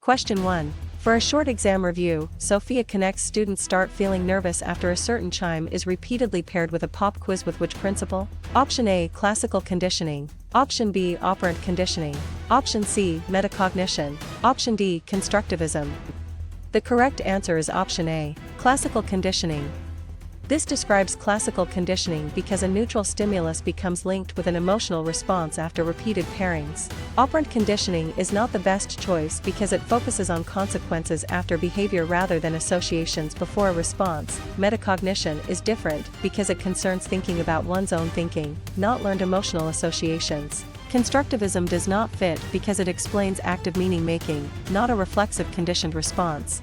Question 1. For a short exam review, Sophia connects students start feeling nervous after a certain chime is repeatedly paired with a pop quiz with which principle? Option A. Classical conditioning. Option B. Operant conditioning. Option C. Metacognition. Option D. Constructivism. The correct answer is option A. Classical conditioning. This describes classical conditioning because a neutral stimulus becomes linked with an emotional response after repeated pairings. Operant conditioning is not the best choice because it focuses on consequences after behavior rather than associations before a response. Metacognition is different because it concerns thinking about one's own thinking, not learned emotional associations. Constructivism does not fit because it explains active meaning making, not a reflexive conditioned response.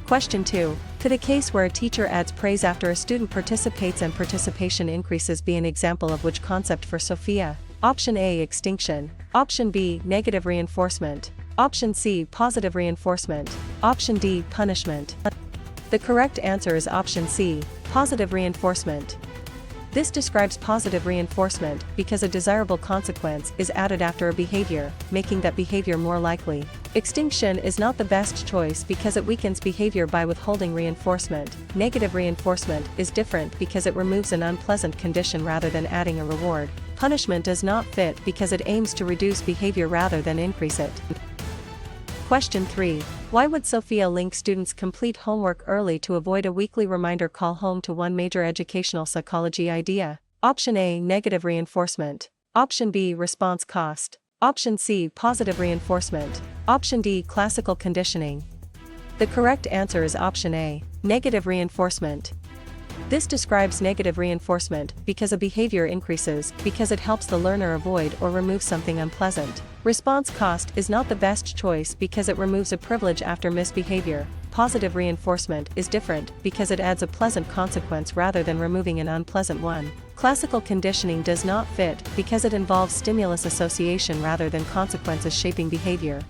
Question 2. Could a case where a teacher adds praise after a student participates and participation increases be an example of which concept for Sophia? Option A. Extinction. Option B. Negative reinforcement. Option C. Positive reinforcement. Option D. Punishment. The correct answer is option C. Positive reinforcement. This describes positive reinforcement because a desirable consequence is added after a behavior, making that behavior more likely. Extinction is not the best choice because it weakens behavior by withholding reinforcement. Negative reinforcement is different because it removes an unpleasant condition rather than adding a reward. Punishment does not fit because it aims to reduce behavior rather than increase it. Question 3. Why would Sophia link students complete homework early to avoid a weekly reminder call home to one major educational psychology idea? Option A. Negative reinforcement. Option B. Response cost. Option C. Positive reinforcement. Option D. Classical conditioning. The correct answer is option A. Negative reinforcement. This describes negative reinforcement because a behavior increases because it helps the learner avoid or remove something unpleasant. Response cost is not the best choice because it removes a privilege after misbehavior. Positive reinforcement is different because it adds a pleasant consequence rather than removing an unpleasant one. Classical conditioning does not fit because it involves stimulus association rather than consequences shaping behavior.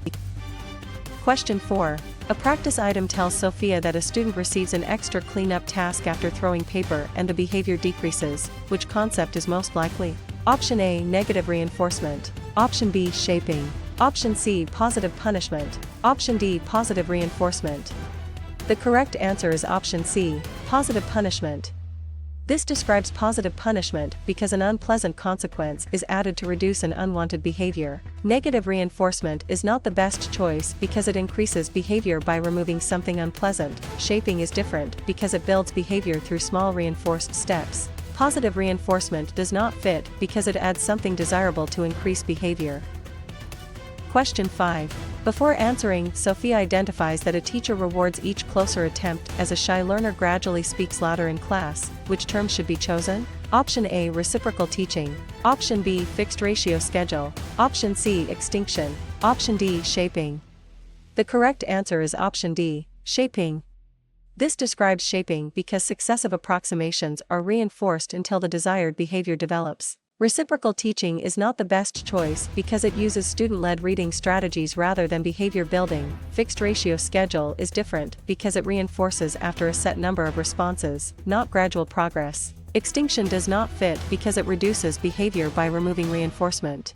Question 4. A practice item tells Sophia that a student receives an extra cleanup task after throwing paper and the behavior decreases. Which concept is most likely? Option A. Negative reinforcement. Option B. Shaping. Option C. Positive punishment. Option D. Positive reinforcement. The correct answer is option C. Positive punishment. This describes positive punishment because an unpleasant consequence is added to reduce an unwanted behavior. Negative reinforcement is not the best choice because it increases behavior by removing something unpleasant. Shaping is different because it builds behavior through small reinforced steps. Positive reinforcement does not fit because it adds something desirable to increase behavior. Question 5. Before answering, Sophia identifies that a teacher rewards each closer attempt as a shy learner gradually speaks louder in class. Which term should be chosen? Option A. Reciprocal teaching. Option B. Fixed ratio schedule. Option C. Extinction. Option D. Shaping. The correct answer is option D. Shaping. This describes shaping because successive approximations are reinforced until the desired behavior develops. Reciprocal teaching is not the best choice because it uses student-led reading strategies rather than behavior building. Fixed ratio schedule is different because it reinforces after a set number of responses, not gradual progress. Extinction does not fit because it reduces behavior by removing reinforcement.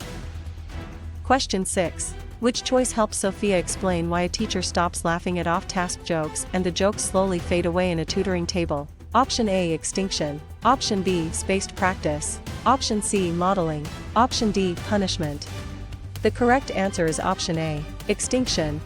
Question 6. Which choice helps Sophia explain why a teacher stops laughing at off-task jokes and the jokes slowly fade away in a tutoring table? Option A. Extinction. Option B. Spaced practice. Option C. Modeling. Option D. Punishment. The correct answer is option A. Extinction.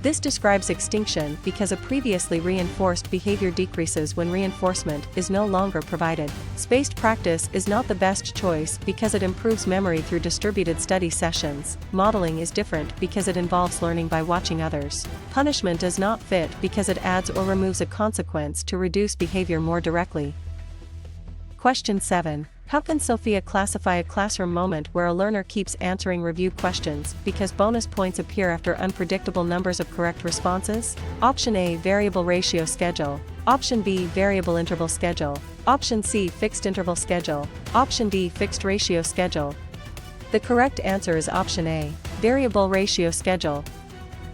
This describes extinction because a previously reinforced behavior decreases when reinforcement is no longer provided. Spaced practice is not the best choice because it improves memory through distributed study sessions. Modeling is different because it involves learning by watching others. Punishment does not fit because it adds or removes a consequence to reduce behavior more directly. Question 7. How can Sophia classify a classroom moment where a learner keeps answering review questions because bonus points appear after unpredictable numbers of correct responses? Option A. Variable ratio schedule. Option B. Variable interval schedule. Option C. Fixed interval schedule. Option D. Fixed ratio schedule. The correct answer is option A. Variable ratio schedule.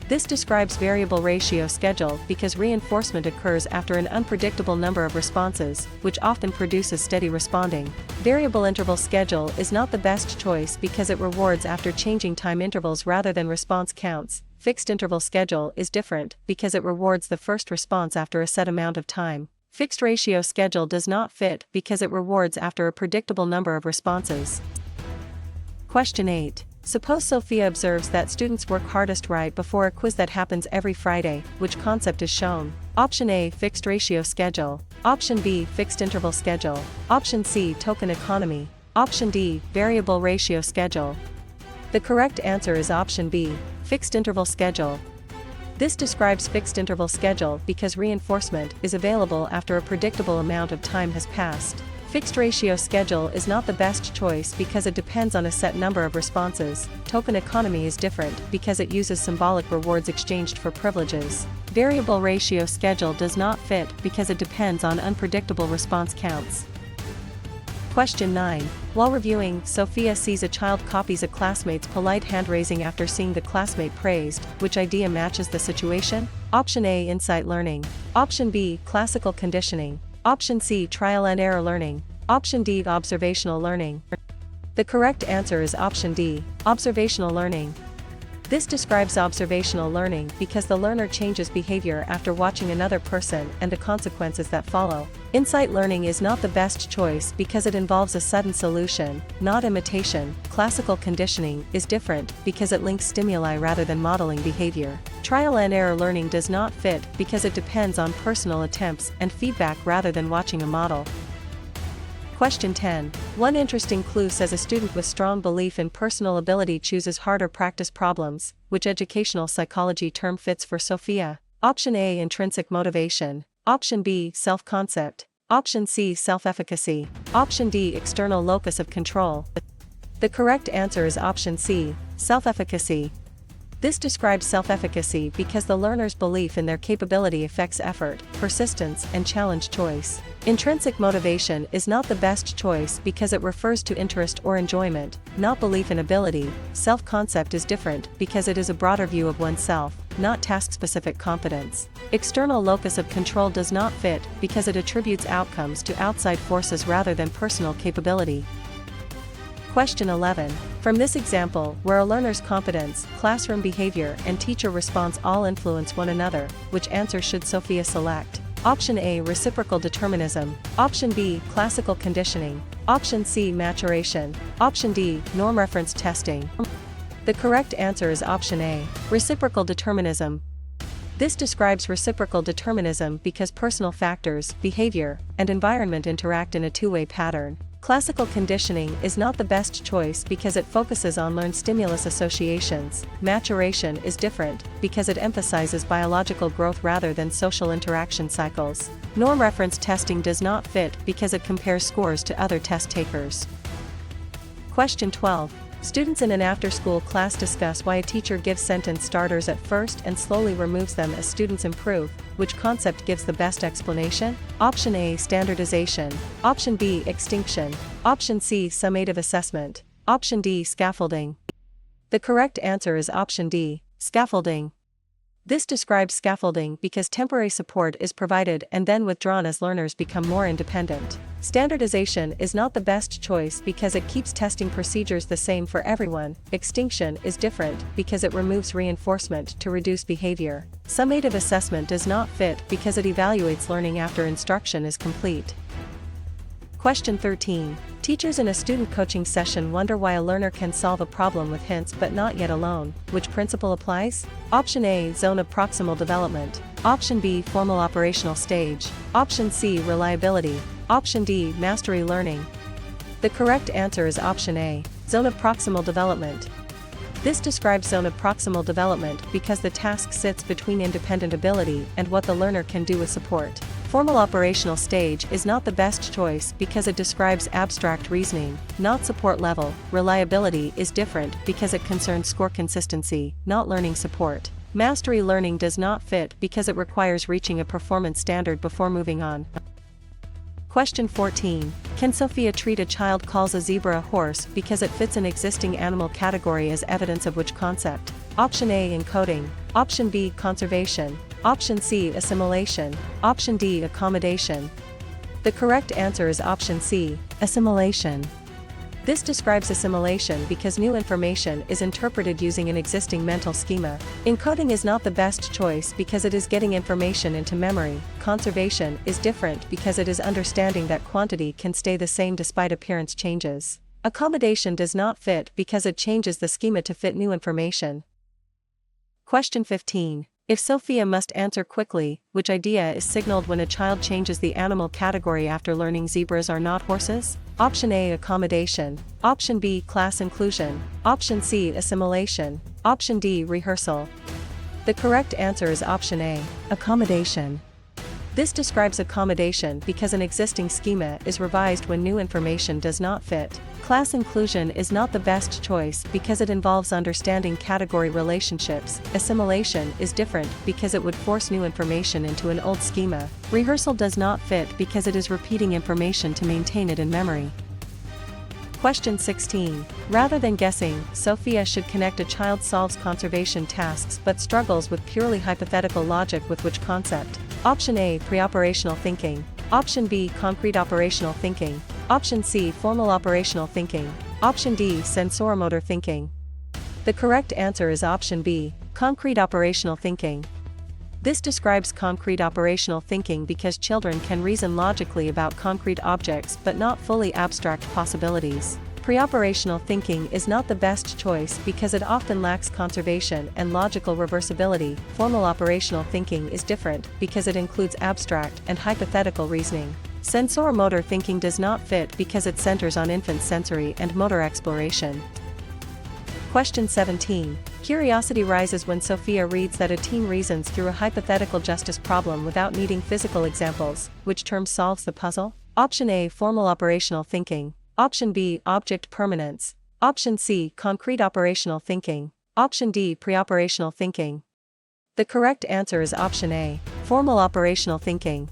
This describes variable ratio schedule because reinforcement occurs after an unpredictable number of responses, which often produces steady responding. Variable interval schedule is not the best choice because it rewards after changing time intervals rather than response counts. fixed interval schedule is different because it rewards the first response after a set amount of time. Fixed ratio schedule does not fit because it rewards after a predictable number of responses. Question 8. Suppose Sophia observes that students work hardest right before a quiz that happens every Friday. Which concept is shown? Option A, fixed ratio schedule. Option B, fixed interval schedule. Option C, token economy. Option D, variable ratio schedule. The correct answer is option B, fixed interval schedule. This describes fixed interval schedule because reinforcement is available after a predictable amount of time has passed. Fixed ratio schedule is not the best choice because it depends on a set number of responses. Token economy is different because it uses symbolic rewards exchanged for privileges. Variable ratio schedule does not fit because it depends on unpredictable response counts. Question 9. While reviewing, Sophia sees a child copies a classmate's polite hand-raising after seeing the classmate praised. Which idea matches the situation? Option A, insight learning. Option B, classical conditioning. Option C, trial and error learning. Option D, observational learning. The correct answer is option D, observational learning. This describes observational learning because the learner changes behavior after watching another person and the consequences that follow. Insight learning is not the best choice because it involves a sudden solution, not imitation. Classical conditioning is different because it links stimuli rather than modeling behavior. Trial and error learning does not fit because it depends on personal attempts and feedback rather than watching a model. Question 10. One interesting clue says a student with strong belief in personal ability chooses harder practice problems. Which educational psychology term fits for Sophia? Option A, intrinsic motivation. Option B, self-concept. Option C, self-efficacy. Option D, external locus of control. The correct answer is option C, self-efficacy. This describes self-efficacy because the learner's belief in their capability affects effort, persistence, and challenge choice. Intrinsic motivation is not the best choice because it refers to interest or enjoyment, not belief in ability. Self-concept is different because it is a broader view of oneself, not task-specific competence. External locus of control does not fit because it attributes outcomes to outside forces rather than personal capability. Question 11. From this example, where a learner's competence, classroom behavior, and teacher response all influence one another, which answer should Sophia select? Option A, reciprocal determinism. Option B, classical conditioning. Option C, maturation. Option D, norm reference testing. The correct answer is option A, reciprocal determinism. This describes reciprocal determinism because personal factors, behavior, and environment interact in a two-way pattern. Classical conditioning is not the best choice because it focuses on learned stimulus associations. Maturation is different because it emphasizes biological growth rather than social interaction cycles. Norm reference testing does not fit because it compares scores to other test takers. Question 12. Students in an after-school class discuss why a teacher gives sentence starters at first and slowly removes them as students improve. Which concept gives the best explanation? Option A, standardization. Option B, extinction. Option C, summative assessment. Option D, scaffolding. The correct answer is option D, scaffolding. This describes scaffolding because temporary support is provided and then withdrawn as learners become more independent. Standardization is not the best choice because it keeps testing procedures the same for everyone. Extinction is different because it removes reinforcement to reduce behavior. Summative assessment does not fit because it evaluates learning after instruction is complete. Question 13. Teachers in a student coaching session wonder why a learner can solve a problem with hints but not yet alone. Which principle applies? Option A, zone of proximal development. Option B, formal operational stage. Option C, reliability. Option D, mastery learning. The correct answer is option A, zone of proximal development. This describes zone of proximal development because the task sits between independent ability and what the learner can do with support. Formal operational stage is not the best choice because it describes abstract reasoning, not support level. Reliability is different because it concerns score consistency, not learning support. Mastery learning does not fit because it requires reaching a performance standard before moving on. Question 14. Can Sophia treat a child calls a zebra a horse because it fits an existing animal category as evidence of which concept? Option A, encoding. Option B, conservation. Option C, assimilation. Option D, accommodation. The correct answer is option C, assimilation. This describes assimilation because new information is interpreted using an existing mental schema. Encoding is not the best choice because it is getting information into memory. Conservation is different because it is understanding that quantity can stay the same despite appearance changes. Accommodation does not fit because it changes the schema to fit new information. Question 15. If Sophia must answer quickly, which idea is signaled when a child changes the animal category after learning zebras are not horses? Option A, accommodation. Option B, class inclusion. Option C, assimilation. Option D, rehearsal. The correct answer is option A, accommodation. This describes accommodation because an existing schema is revised when new information does not fit. Class inclusion is not the best choice because it involves understanding category relationships. Assimilation is different because it would force new information into an old schema. Rehearsal does not fit because it is repeating information to maintain it in memory. Question 16. Rather than guessing, Sophia should connect a child solves conservation tasks but struggles with purely hypothetical logic with which concept? Option A, pre-operational thinking. Option B, concrete operational thinking. Option C, formal operational thinking. Option D, sensorimotor thinking. The correct answer is option B, concrete operational thinking. This describes concrete operational thinking because children can reason logically about concrete objects but not fully abstract possibilities. Pre-operational thinking is not the best choice because it often lacks conservation and logical reversibility. Formal operational thinking is different because it includes abstract and hypothetical reasoning. Sensorimotor thinking does not fit because it centers on infant sensory and motor exploration. Question 17. Curiosity rises when Sophia reads that a teen reasons through a hypothetical justice problem without needing physical examples. Which term solves the puzzle? Option A, formal operational thinking. Option B, object permanence. Option C, concrete operational thinking. Option D, pre-operational thinking. The correct answer is option A, formal operational thinking.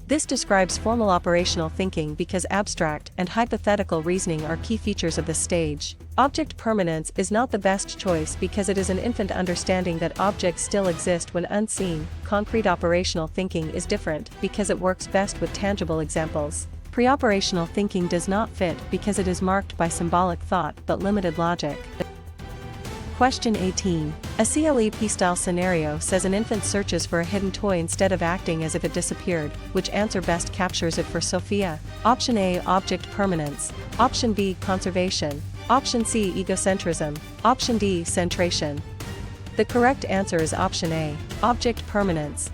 This describes formal operational thinking because abstract and hypothetical reasoning are key features of the stage. Object permanence is not the best choice because it is an infant understanding that objects still exist when unseen. Concrete operational thinking is different because it works best with tangible examples. Pre-operational thinking does not fit because it is marked by symbolic thought but limited logic. Question 18. A CLEP-style scenario says an infant searches for a hidden toy instead of acting as if it disappeared. Which answer best captures it for Sophia? Option A, object permanence. Option B, conservation. Option C, egocentrism. Option D, centration. The correct answer is option A, object permanence.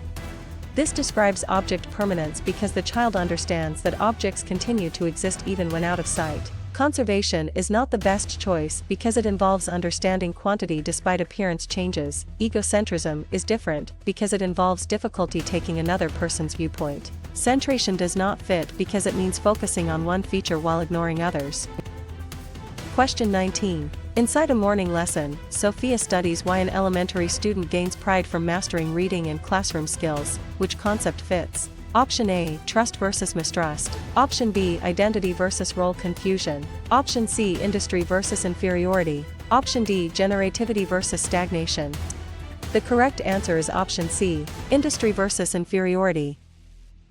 This describes object permanence because the child understands that objects continue to exist even when out of sight. Conservation is not the best choice because it involves understanding quantity despite appearance changes. Egocentrism is different because it involves difficulty taking another person's viewpoint. Centration does not fit because it means focusing on one feature while ignoring others. Question 19. Inside a morning lesson, Sophia studies why an elementary student gains pride from mastering reading and classroom skills. Which concept fits? Option A, trust versus mistrust. Option B, identity versus role confusion. Option C, industry versus inferiority. Option D, generativity versus stagnation. The correct answer is option C, industry versus inferiority.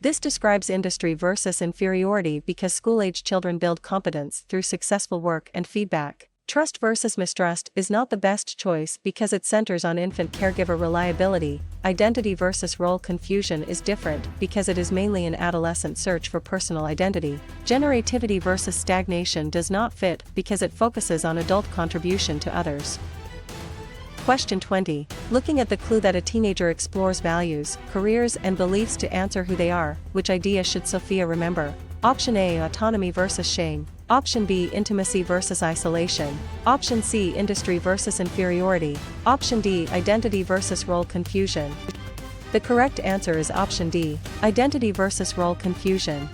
This describes industry versus inferiority because school-age children build competence through successful work and feedback. Trust versus mistrust is not the best choice because it centers on infant caregiver reliability. Identity versus role confusion is different because it is mainly an adolescent search for personal identity. Generativity versus stagnation does not fit because it focuses on adult contribution to others. Question 20. Looking at the clue that a teenager explores values, careers and beliefs to answer who they are, which idea should Sophia remember? Option A, autonomy versus shame. Option B, intimacy versus isolation. Option C, industry versus inferiority. Option D, identity versus role confusion. The correct answer is option D, identity versus role confusion.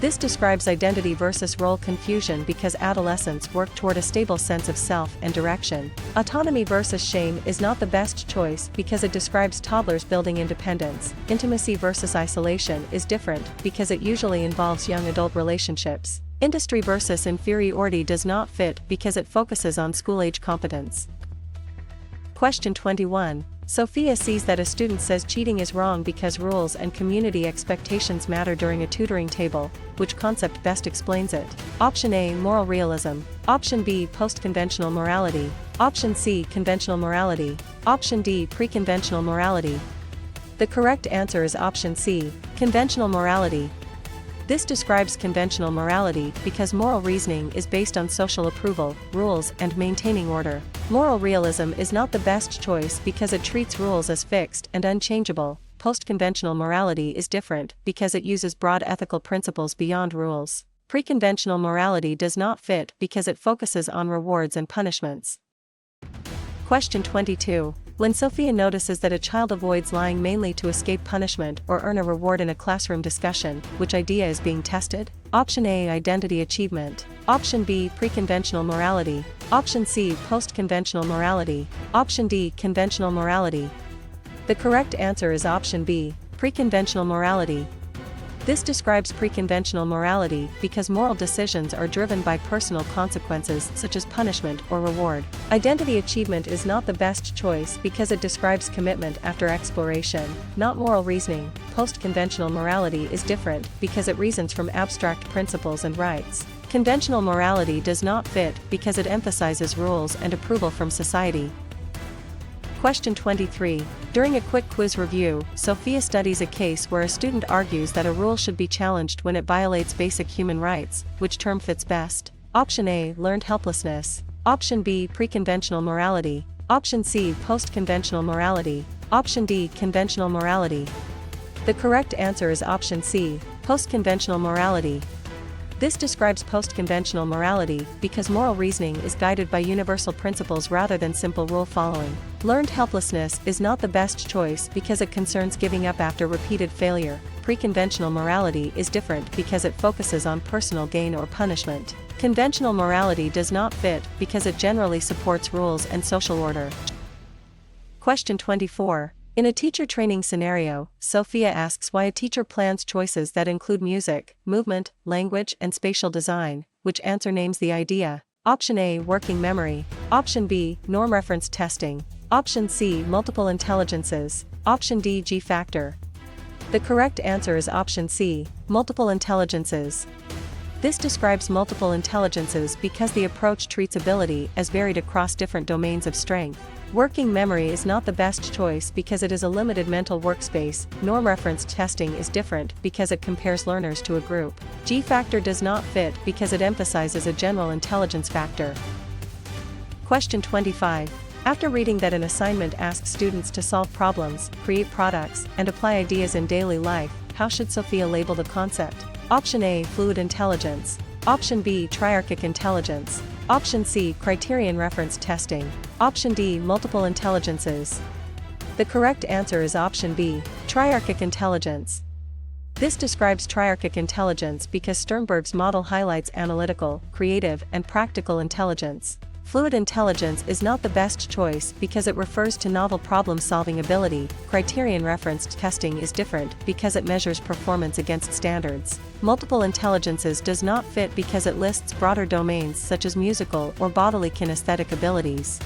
This describes identity versus role confusion because adolescents work toward a stable sense of self and direction. Autonomy versus shame is not the best choice because it describes toddlers building independence. Intimacy versus isolation is different because it usually involves young adult relationships. Industry versus inferiority does not fit because it focuses on school-age competence. Question 21. Sophia sees that a student says cheating is wrong because rules and community expectations matter during a tutoring table. Which concept best explains it? Option A, moral realism. Option B, post-conventional morality. Option C, conventional morality. Option D, pre-conventional morality. The correct answer is option C, conventional morality. This describes conventional morality because moral reasoning is based on social approval, rules, and maintaining order. Moral realism is not the best choice because it treats rules as fixed and unchangeable. Post-conventional morality is different because it uses broad ethical principles beyond rules. Pre-conventional morality does not fit because it focuses on rewards and punishments. Question 22. When Sophia notices that a child avoids lying mainly to escape punishment or earn a reward in a classroom discussion, which idea is being tested? Option A, identity achievement. Option B, pre-conventional morality. Option C, post-conventional morality. Option D, conventional morality. The correct answer is option B, pre-conventional morality. This describes pre-conventional morality because moral decisions are driven by personal consequences such as punishment or reward. Identity achievement is not the best choice because it describes commitment after exploration, not moral reasoning. Post-conventional morality is different because it reasons from abstract principles and rights. Conventional morality does not fit because it emphasizes rules and approval from society. Question 23. During a quick quiz review, Sophia studies a case where a student argues that a rule should be challenged when it violates basic human rights. Which term fits best? Option A, learned helplessness. Option B, pre-conventional morality. Option C, post-conventional morality. Option D, conventional morality. The correct answer is option C, post-conventional morality. This describes post-conventional morality because moral reasoning is guided by universal principles rather than simple rule following. Learned helplessness is not the best choice because it concerns giving up after repeated failure. Pre-conventional morality is different because it focuses on personal gain or punishment. Conventional morality does not fit because it generally supports rules and social order. Question 24. In a teacher training scenario, Sophia asks why a teacher plans choices that include music, movement, language, and spatial design. Which answer names the idea? Option A, working memory. Option B, norm reference testing. Option C, multiple intelligences. Option D, G factor. The correct answer is option C, multiple intelligences. This describes multiple intelligences because the approach treats ability as varied across different domains of strength. Working memory is not the best choice because it is a limited mental workspace. Norm reference testing is different because it compares learners to a group. G factor does not fit because it emphasizes a general intelligence factor. Question 25. After reading that an assignment asks students to solve problems, create products, and apply ideas in daily life, how should Sophia label the concept? Option A, fluid intelligence. Option B, triarchic intelligence. Option C, criterion reference testing. Option D, multiple intelligences. The correct answer is option B, triarchic intelligence. This describes triarchic intelligence because Sternberg's model highlights analytical, creative, and practical intelligence. Fluid intelligence is not the best choice because it refers to novel problem-solving ability. Criterion referenced testing is different because it measures performance against standards. Multiple intelligences does not fit because it lists broader domains such as musical or bodily kinesthetic abilities.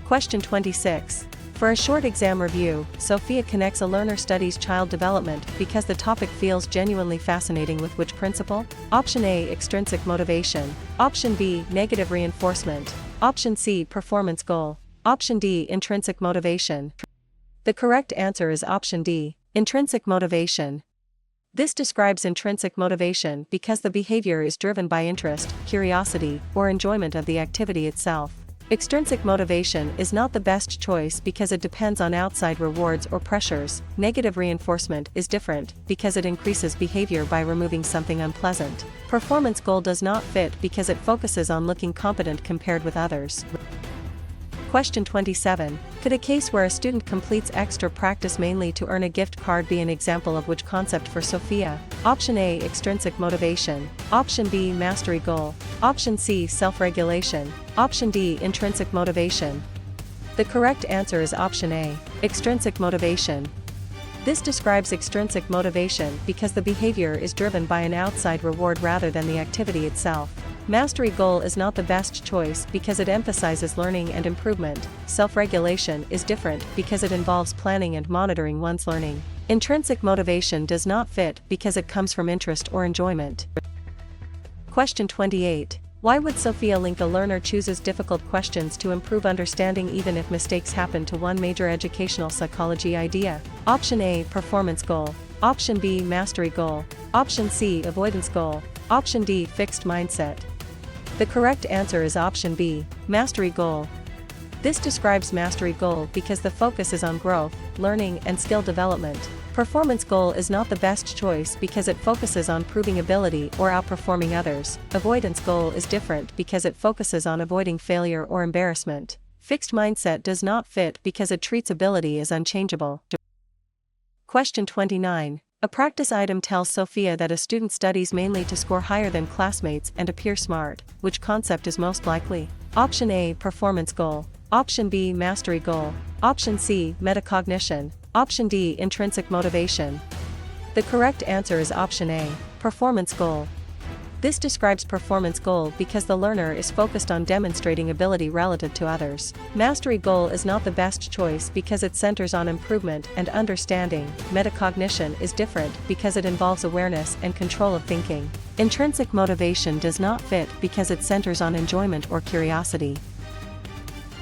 Question 26. For a short exam review, Sophia connects a learner studies child development because the topic feels genuinely fascinating with which principle? Option A, extrinsic motivation. Option B, negative reinforcement. Option C, performance goal. Option D, intrinsic motivation. The correct answer is option D, intrinsic motivation. This describes intrinsic motivation because the behavior is driven by interest, curiosity, or enjoyment of the activity itself. Extrinsic motivation is not the best choice because it depends on outside rewards or pressures. Negative reinforcement is different because it increases behavior by removing something unpleasant. Performance goal does not fit because it focuses on looking competent compared with others. Question 27. Could a case where a student completes extra practice mainly to earn a gift card be an example of which concept for Sophia? Option A, extrinsic motivation. Option B, mastery goal. Option C, self-regulation. Option D, intrinsic motivation. The correct answer is option A, extrinsic motivation. This describes extrinsic motivation because the behavior is driven by an outside reward rather than the activity itself. Mastery goal is not the best choice because it emphasizes learning and improvement. Self-regulation is different because it involves planning and monitoring one's learning. Intrinsic motivation does not fit because it comes from interest or enjoyment. Question 28. Why would Sophia link a learner chooses difficult questions to improve understanding even if mistakes happen to one major educational psychology idea? Option A, performance goal. Option B, mastery goal. Option C, avoidance goal. Option D, fixed mindset. The correct answer is option B, mastery goal. This describes mastery goal because the focus is on growth, learning, and skill development. Performance goal is not the best choice because it focuses on proving ability or outperforming others. Avoidance goal is different because it focuses on avoiding failure or embarrassment. Fixed mindset does not fit because it treats ability as unchangeable. Question 29. A practice item tells Sophia that a student studies mainly to score higher than classmates and appear smart. Which concept is most likely? Option A, performance goal. Option B, mastery goal. Option C, metacognition. Option D, intrinsic motivation. The correct answer is option A, performance goal. This describes performance goal because the learner is focused on demonstrating ability relative to others. Mastery goal is not the best choice because it centers on improvement and understanding. Metacognition is different because it involves awareness and control of thinking. Intrinsic motivation does not fit because it centers on enjoyment or curiosity.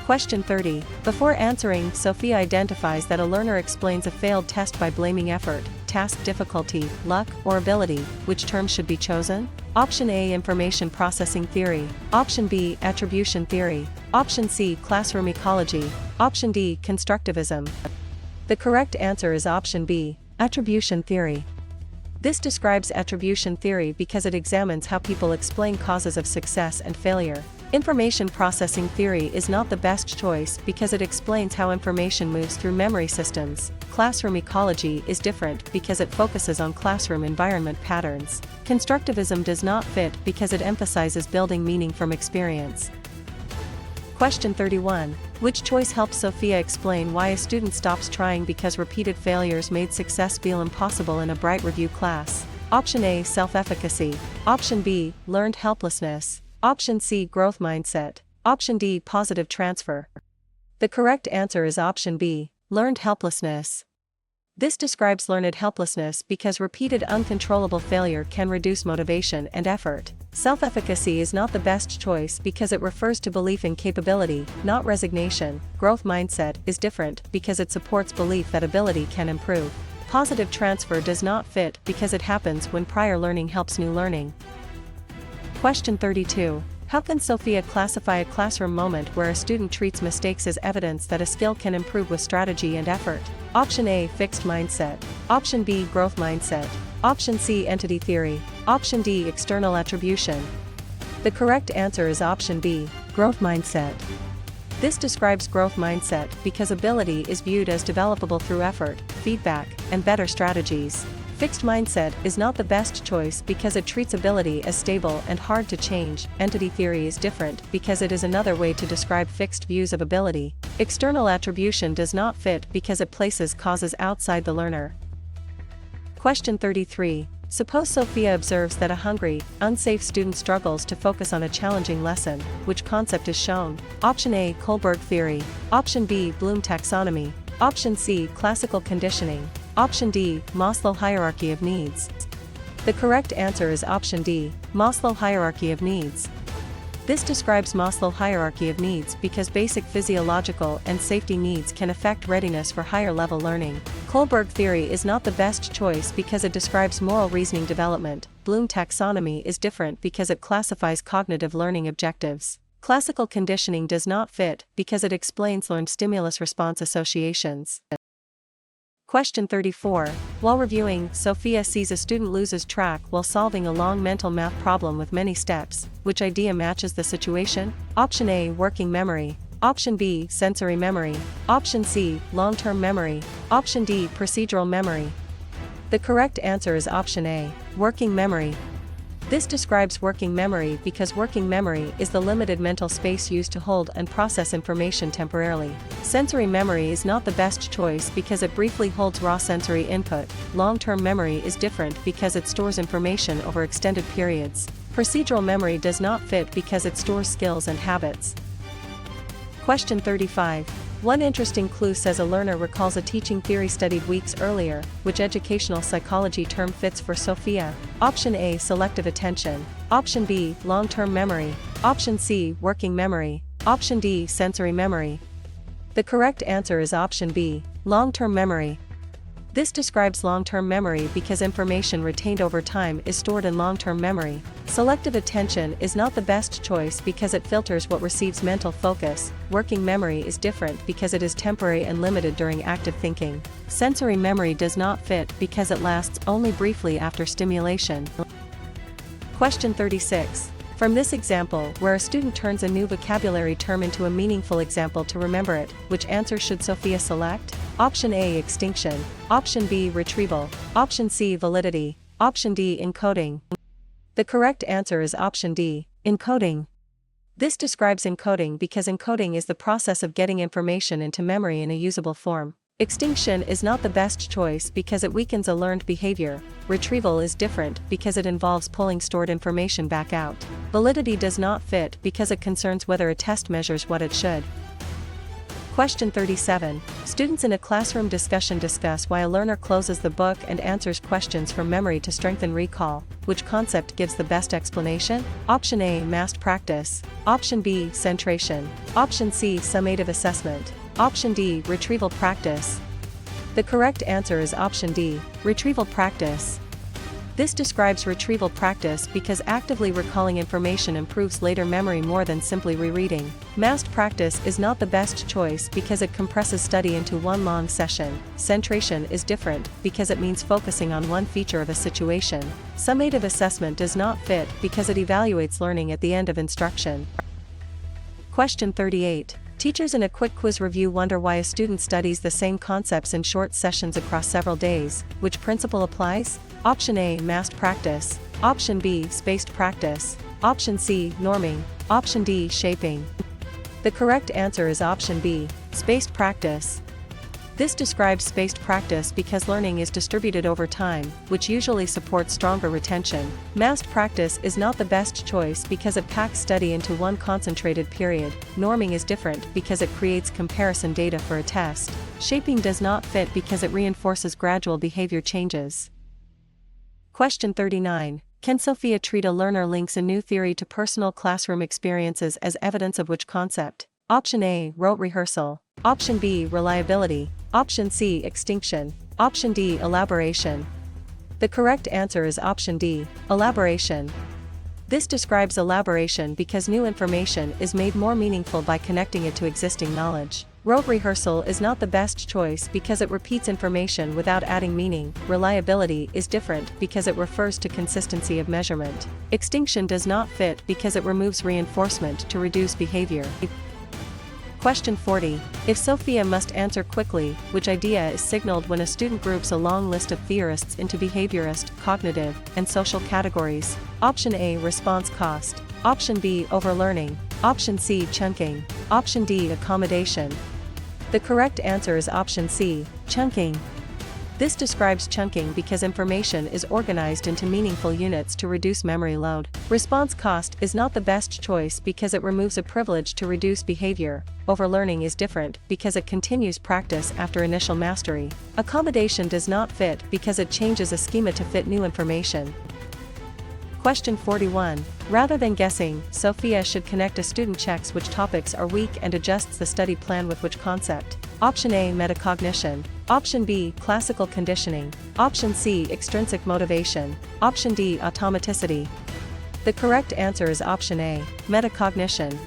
Question 30. Before answering, Sophia identifies that a learner explains a failed test by blaming effort, task difficulty, luck, or ability. Which term should be chosen? Option A, information processing theory. Option B, attribution theory. Option C, classroom ecology. Option D, constructivism. The correct answer is option B, attribution theory. This describes attribution theory because it examines how people explain causes of success and failure. Information processing theory is not the best choice because it explains how information moves through memory systems. Classroom ecology is different because it focuses on classroom environment patterns. Constructivism does not fit because it emphasizes building meaning from experience. Question 31. Which choice helps Sophia explain why a student stops trying because repeated failures made success feel impossible in a bright review class? Option A, self-efficacy. Option B, learned helplessness. Option C, growth mindset. Option D, positive transfer. The correct answer is option B, learned helplessness. This describes learned helplessness because repeated uncontrollable failure can reduce motivation and effort. Self-efficacy is not the best choice because it refers to belief in capability, not resignation. Growth mindset is different because it supports belief that ability can improve. Positive transfer does not fit because it happens when prior learning helps new learning. Question 32. How can Sophia classify a classroom moment where a student treats mistakes as evidence that a skill can improve with strategy and effort? Option A, fixed mindset. Option B, growth mindset. Option C, entity theory. Option D, external attribution. The correct answer is option B, growth mindset. This describes growth mindset because ability is viewed as developable through effort, feedback, and better strategies. Fixed mindset is not the best choice because it treats ability as stable and hard to change. Entity theory is different because it is another way to describe fixed views of ability. External attribution does not fit because it places causes outside the learner. Question 33. Suppose Sophia observes that a hungry, unsafe student struggles to focus on a challenging lesson. Which concept is shown? Option A, Kohlberg theory. Option B, Bloom taxonomy. Option C, classical conditioning. Option D, Maslow hierarchy of needs. The correct answer is option D, Maslow hierarchy of needs. This describes Maslow hierarchy of needs because basic physiological and safety needs can affect readiness for higher level learning. Kohlberg theory is not the best choice because it describes moral reasoning development. Bloom taxonomy is different because it classifies cognitive learning objectives. Classical conditioning does not fit because it explains learned stimulus response associations. Question 34. While reviewing, Sophia sees a student loses track while solving a long mental math problem with many steps. Which idea matches the situation? Option A, working memory. Option B, sensory memory. Option C, long-term memory. Option D, procedural memory. The correct answer is option A, working memory. This describes working memory because working memory is the limited mental space used to hold and process information temporarily. Sensory memory is not the best choice because it briefly holds raw sensory input. Long-term memory is different because it stores information over extended periods. Procedural memory does not fit because it stores skills and habits. Question 35. One interesting clue says a learner recalls a teaching theory studied weeks earlier. Which educational psychology term fits for Sophia? Option A, selective attention. Option B, long-term memory. Option C, working memory. Option D, sensory memory. The correct answer is option B, long-term memory. This describes long-term memory because information retained over time is stored in long-term memory. Selective attention is not the best choice because it filters what receives mental focus. Working memory is different because it is temporary and limited during active thinking. Sensory memory does not fit because it lasts only briefly after stimulation. Question 36. From this example, where a student turns a new vocabulary term into a meaningful example to remember it, which answer should Sophia select? Option A, extinction. Option B, retrieval. Option C, validity. Option D, encoding. The correct answer is option D, encoding. This describes encoding because encoding is the process of getting information into memory in a usable form. Extinction is not the best choice because it weakens a learned behavior. Retrieval is different because it involves pulling stored information back out. Validity does not fit because it concerns whether a test measures what it should. Question 37. Students in a classroom discussion discuss why a learner closes the book and answers questions from memory to strengthen recall. Which concept gives the best explanation? Option A, massed practice. Option B, centration. Option C, summative assessment. Option D, retrieval practice. The correct answer is option D, retrieval practice. This describes retrieval practice because actively recalling information improves later memory more than simply rereading. Massed practice is not the best choice because it compresses study into one long session. Centration is different because it means focusing on one feature of a situation. Summative assessment does not fit because it evaluates learning at the end of instruction. Question 38. Teachers in a quick quiz review wonder why a student studies the same concepts in short sessions across several days. Which principle applies? Option A, massed practice. Option B, spaced practice. Option C, norming. Option D, shaping. The correct answer is option B, spaced practice. This describes spaced practice because learning is distributed over time, which usually supports stronger retention. Massed practice is not the best choice because it packs study into one concentrated period. Norming is different because it creates comparison data for a test. Shaping does not fit because it reinforces gradual behavior changes. Question 39. Can Sophia treat a learner links a new theory to personal classroom experiences as evidence of which concept? Option A, rote rehearsal. Option B, reliability. Option C, extinction. Option D, elaboration. The correct answer is option D, elaboration. This describes elaboration because new information is made more meaningful by connecting it to existing knowledge. Rote rehearsal is not the best choice because it repeats information without adding meaning. Reliability is different because it refers to consistency of measurement. Extinction does not fit because it removes reinforcement to reduce behavior. Question 40. If Sophia must answer quickly, which idea is signaled when a student groups a long list of theorists into behaviorist, cognitive, and social categories? Option A, response cost. Option B, overlearning. Option C, chunking. Option D, accommodation. The correct answer is option C, chunking. This describes chunking because information is organized into meaningful units to reduce memory load. Response cost is not the best choice because it removes a privilege to reduce behavior. Overlearning is different because it continues practice after initial mastery. Accommodation does not fit because it changes a schema to fit new information. Question 41. Rather than guessing, Sophia should connect a student checks which topics are weak and adjusts the study plan with which concept? Option A, metacognition. Option B, classical conditioning. Option C, extrinsic motivation. Option D, automaticity. The correct answer is option A, metacognition.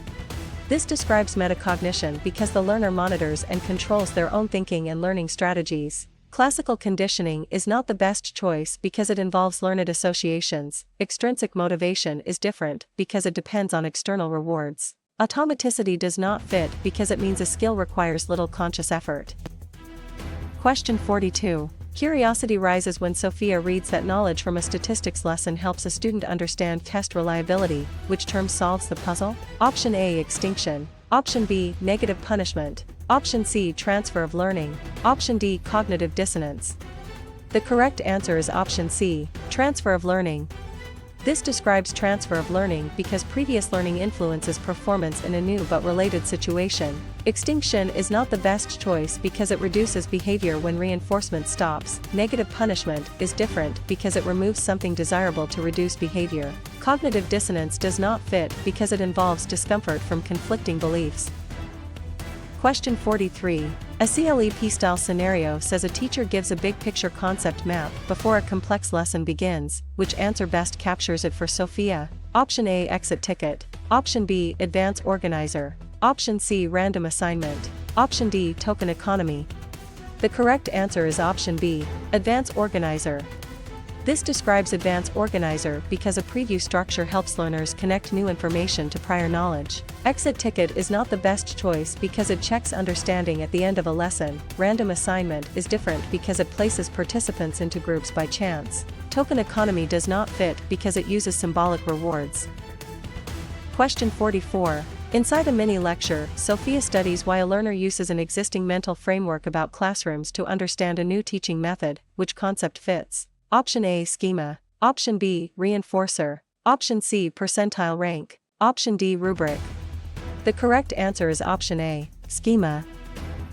This describes metacognition because the learner monitors and controls their own thinking and learning strategies. Classical conditioning is not the best choice because it involves learned associations. Extrinsic motivation is different because it depends on external rewards. Automaticity does not fit because it means a skill requires little conscious effort. Question 42. Curiosity rises when Sophia reads that knowledge from a statistics lesson helps a student understand test reliability. Which term solves the puzzle? Option A, extinction. Option B, negative punishment. Option C, transfer of learning. Option D, cognitive dissonance. The correct answer is option C, transfer of learning. This describes transfer of learning because previous learning influences performance in a new but related situation. Extinction is not the best choice because it reduces behavior when reinforcement stops. Negative punishment is different because it removes something desirable to reduce behavior. Cognitive dissonance does not fit because it involves discomfort from conflicting beliefs. Question 43. A CLEP-style scenario says a teacher gives a big picture concept map before a complex lesson begins. Which answer best captures it for Sophia? Option A, exit ticket. Option B, advance organizer. Option C, random assignment. Option D, token economy. The correct answer is option B, advance organizer. This describes advance organizer because a preview structure helps learners connect new information to prior knowledge. Exit ticket is not the best choice because it checks understanding at the end of a lesson. Random assignment is different because it places participants into groups by chance. Token economy does not fit because it uses symbolic rewards. Question 44. Inside a mini-lecture, Sophia studies why a learner uses an existing mental framework about classrooms to understand a new teaching method. Which concept fits? Option A, schema. Option B, reinforcer. Option C, percentile rank. Option D, rubric. The correct answer is option A, schema.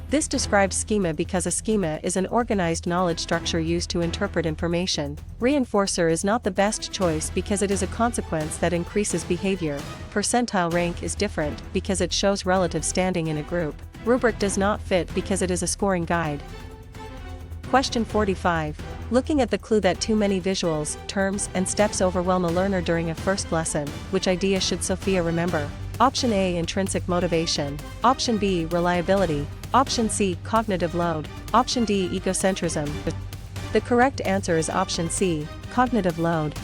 This describes schema because a schema is an organized knowledge structure used to interpret information. Reinforcer is not the best choice because it is a consequence that increases behavior. Percentile rank is different because it shows relative standing in a group. Rubric does not fit because it is a scoring guide. Question 45. Looking at the clue that too many visuals, terms, and steps overwhelm a learner during a first lesson, which idea should Sophia remember? Option A, intrinsic motivation. Option B, reliability. Option C, cognitive load. Option D, egocentrism. The correct answer is option C, cognitive load.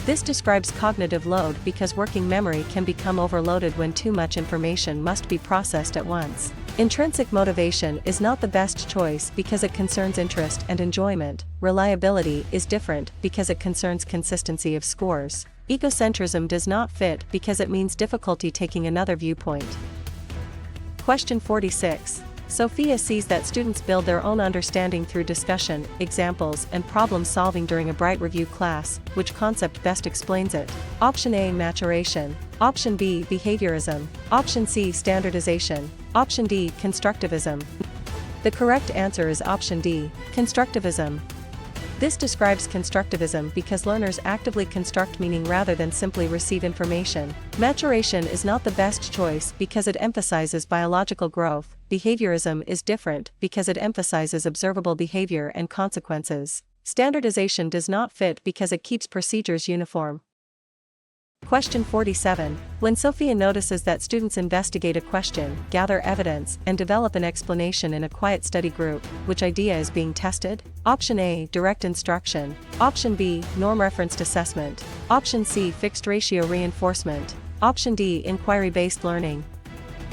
This describes cognitive load because working memory can become overloaded when too much information must be processed at once. Intrinsic motivation is not the best choice because it concerns interest and enjoyment. Reliability is different because it concerns consistency of scores. Egocentrism does not fit because it means difficulty taking another viewpoint. Question 46. Sophia sees that students build their own understanding through discussion, examples, and problem solving during a Bright Review class. Which concept best explains it? Option A, maturation. Option B, behaviorism. Option C, standardization. Option D, constructivism. The correct answer is option D, constructivism. This describes constructivism because learners actively construct meaning rather than simply receive information. Maturation is not the best choice because it emphasizes biological growth. Behaviorism is different because it emphasizes observable behavior and consequences. Standardization does not fit because it keeps procedures uniform. Question 47. When Sophia notices that students investigate a question, gather evidence, and develop an explanation in a quiet study group, which idea is being tested? Option A, direct instruction. Option B, norm-referenced assessment. Option C, fixed-ratio reinforcement. Option D, inquiry-based learning.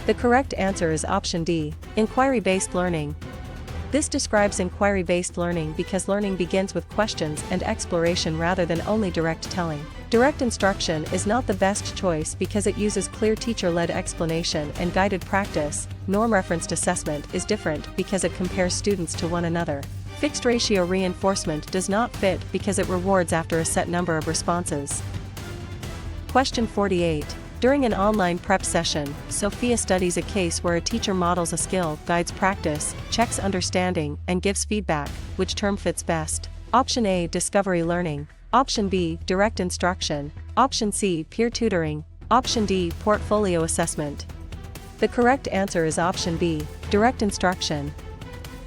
The correct answer is option D, inquiry-based learning. This describes inquiry-based learning because learning begins with questions and exploration rather than only direct telling. Direct instruction is not the best choice because it uses clear teacher-led explanation and guided practice. Norm-referenced assessment is different because it compares students to one another. Fixed-ratio reinforcement does not fit because it rewards after a set number of responses. Question 48. During an online prep session, Sophia studies a case where a teacher models a skill, guides practice, checks understanding, and gives feedback. Which term fits best? Option A, discovery learning. Option B, direct instruction. Option C, peer tutoring. Option D, portfolio assessment. The correct answer is option B, direct instruction.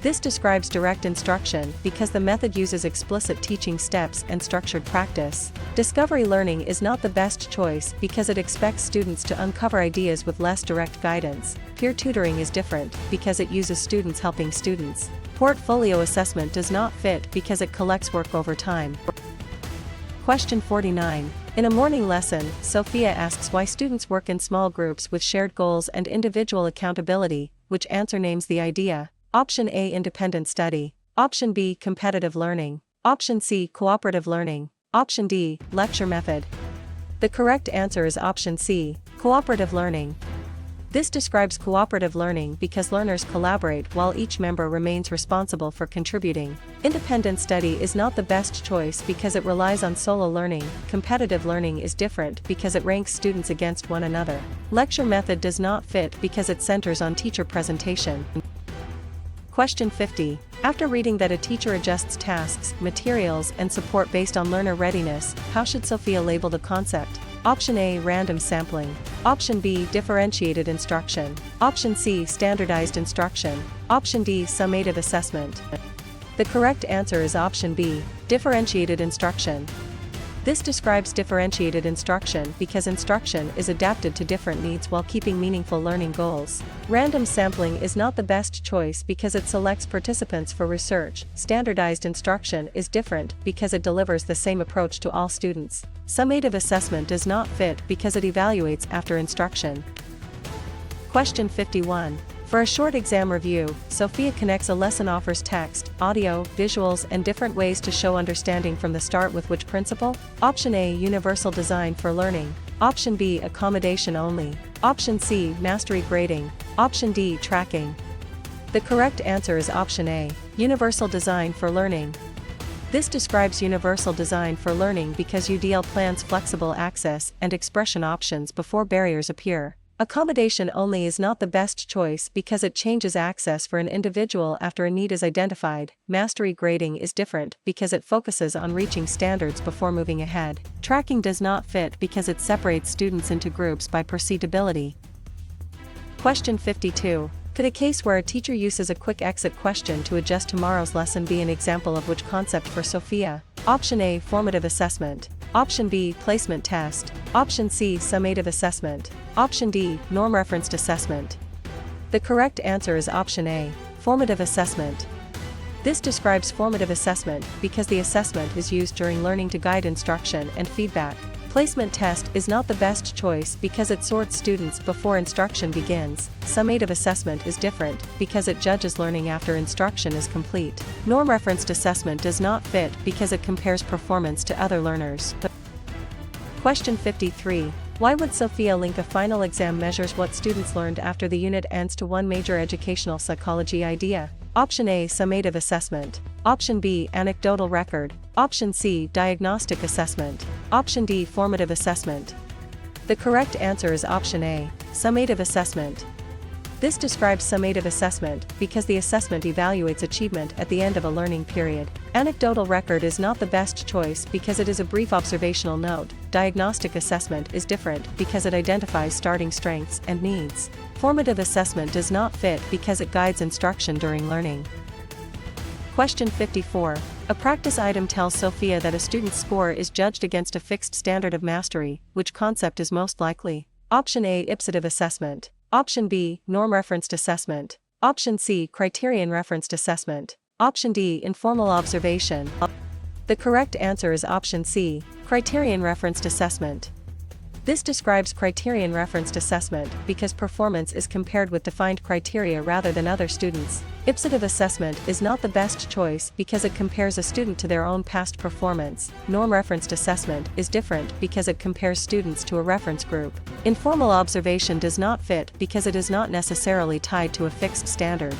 This describes direct instruction because the method uses explicit teaching steps and structured practice. Discovery learning is not the best choice because it expects students to uncover ideas with less direct guidance. Peer tutoring is different because it uses students helping students. Portfolio assessment does not fit because it collects work over time. Question 49. In a morning lesson, Sophia asks why students work in small groups with shared goals and individual accountability. Which answer names the idea? Option A, independent study. Option B, competitive learning. Option C, cooperative learning. Option D, lecture method. The correct answer is option C, cooperative learning. This describes cooperative learning because learners collaborate while each member remains responsible for contributing. Independent study is not the best choice because it relies on solo learning. Competitive learning is different because it ranks students against one another. Lecture method does not fit because it centers on teacher presentation. Question 50. After reading that a teacher adjusts tasks, materials, and support based on learner readiness, how should Sophia label the concept? Option A, random sampling. Option B, differentiated instruction. Option C, standardized instruction. Option D, summative assessment. The correct answer is option B, differentiated instruction. This describes differentiated instruction because instruction is adapted to different needs while keeping meaningful learning goals. Random sampling is not the best choice because it selects participants for research. Standardized instruction is different because it delivers the same approach to all students. Summative assessment does not fit because it evaluates after instruction. Question 51. For a short exam review, Sophia connects a lesson offers text, audio, visuals and different ways to show understanding from the start with which principle? Option A, universal design for learning. Option B, accommodation only. Option C, mastery grading. Option D, tracking. The correct answer is option A, universal design for learning. This describes universal design for learning because UDL plans flexible access and expression options before barriers appear. Accommodation only is not the best choice because it changes access for an individual after a need is identified. Mastery grading is different because it focuses on reaching standards before moving ahead. Tracking does not fit because it separates students into groups by perceived ability. Question 52. Could a case where a teacher uses a quick exit question to adjust tomorrow's lesson be an example of which concept for Sophia? Option A, formative assessment. Option B, placement test. Option C, summative assessment. Option D, norm-referenced assessment. The correct answer is option A, formative assessment. This describes formative assessment because the assessment is used during learning to guide instruction and feedback. Placement test is not the best choice because it sorts students before instruction begins. Summative assessment is different because it judges learning after instruction is complete. Norm-referenced assessment does not fit because it compares performance to other learners. Question 53. Why would Sophia link a final exam measures what students learned after the unit ends to one major educational psychology idea? Option A, summative assessment. Option B, anecdotal record. Option C, diagnostic assessment. Option D, formative assessment. The correct answer is option A, summative assessment. This describes summative assessment because the assessment evaluates achievement at the end of a learning period. Anecdotal record is not the best choice because it is a brief observational note. Diagnostic assessment is different because it identifies starting strengths and needs. Formative assessment does not fit because it guides instruction during learning. Question 54. A practice item tells Sophia that a student's score is judged against a fixed standard of mastery. Which concept is most likely? Option A, ipsative assessment. Option B, norm-referenced assessment. Option C, criterion-referenced assessment. Option D, informal observation. The correct answer is option C, criterion-referenced assessment. This describes criterion-referenced assessment because performance is compared with defined criteria rather than other students. Ipsative assessment is not the best choice because it compares a student to their own past performance. Norm-referenced assessment is different because it compares students to a reference group. Informal observation does not fit because it is not necessarily tied to a fixed standard.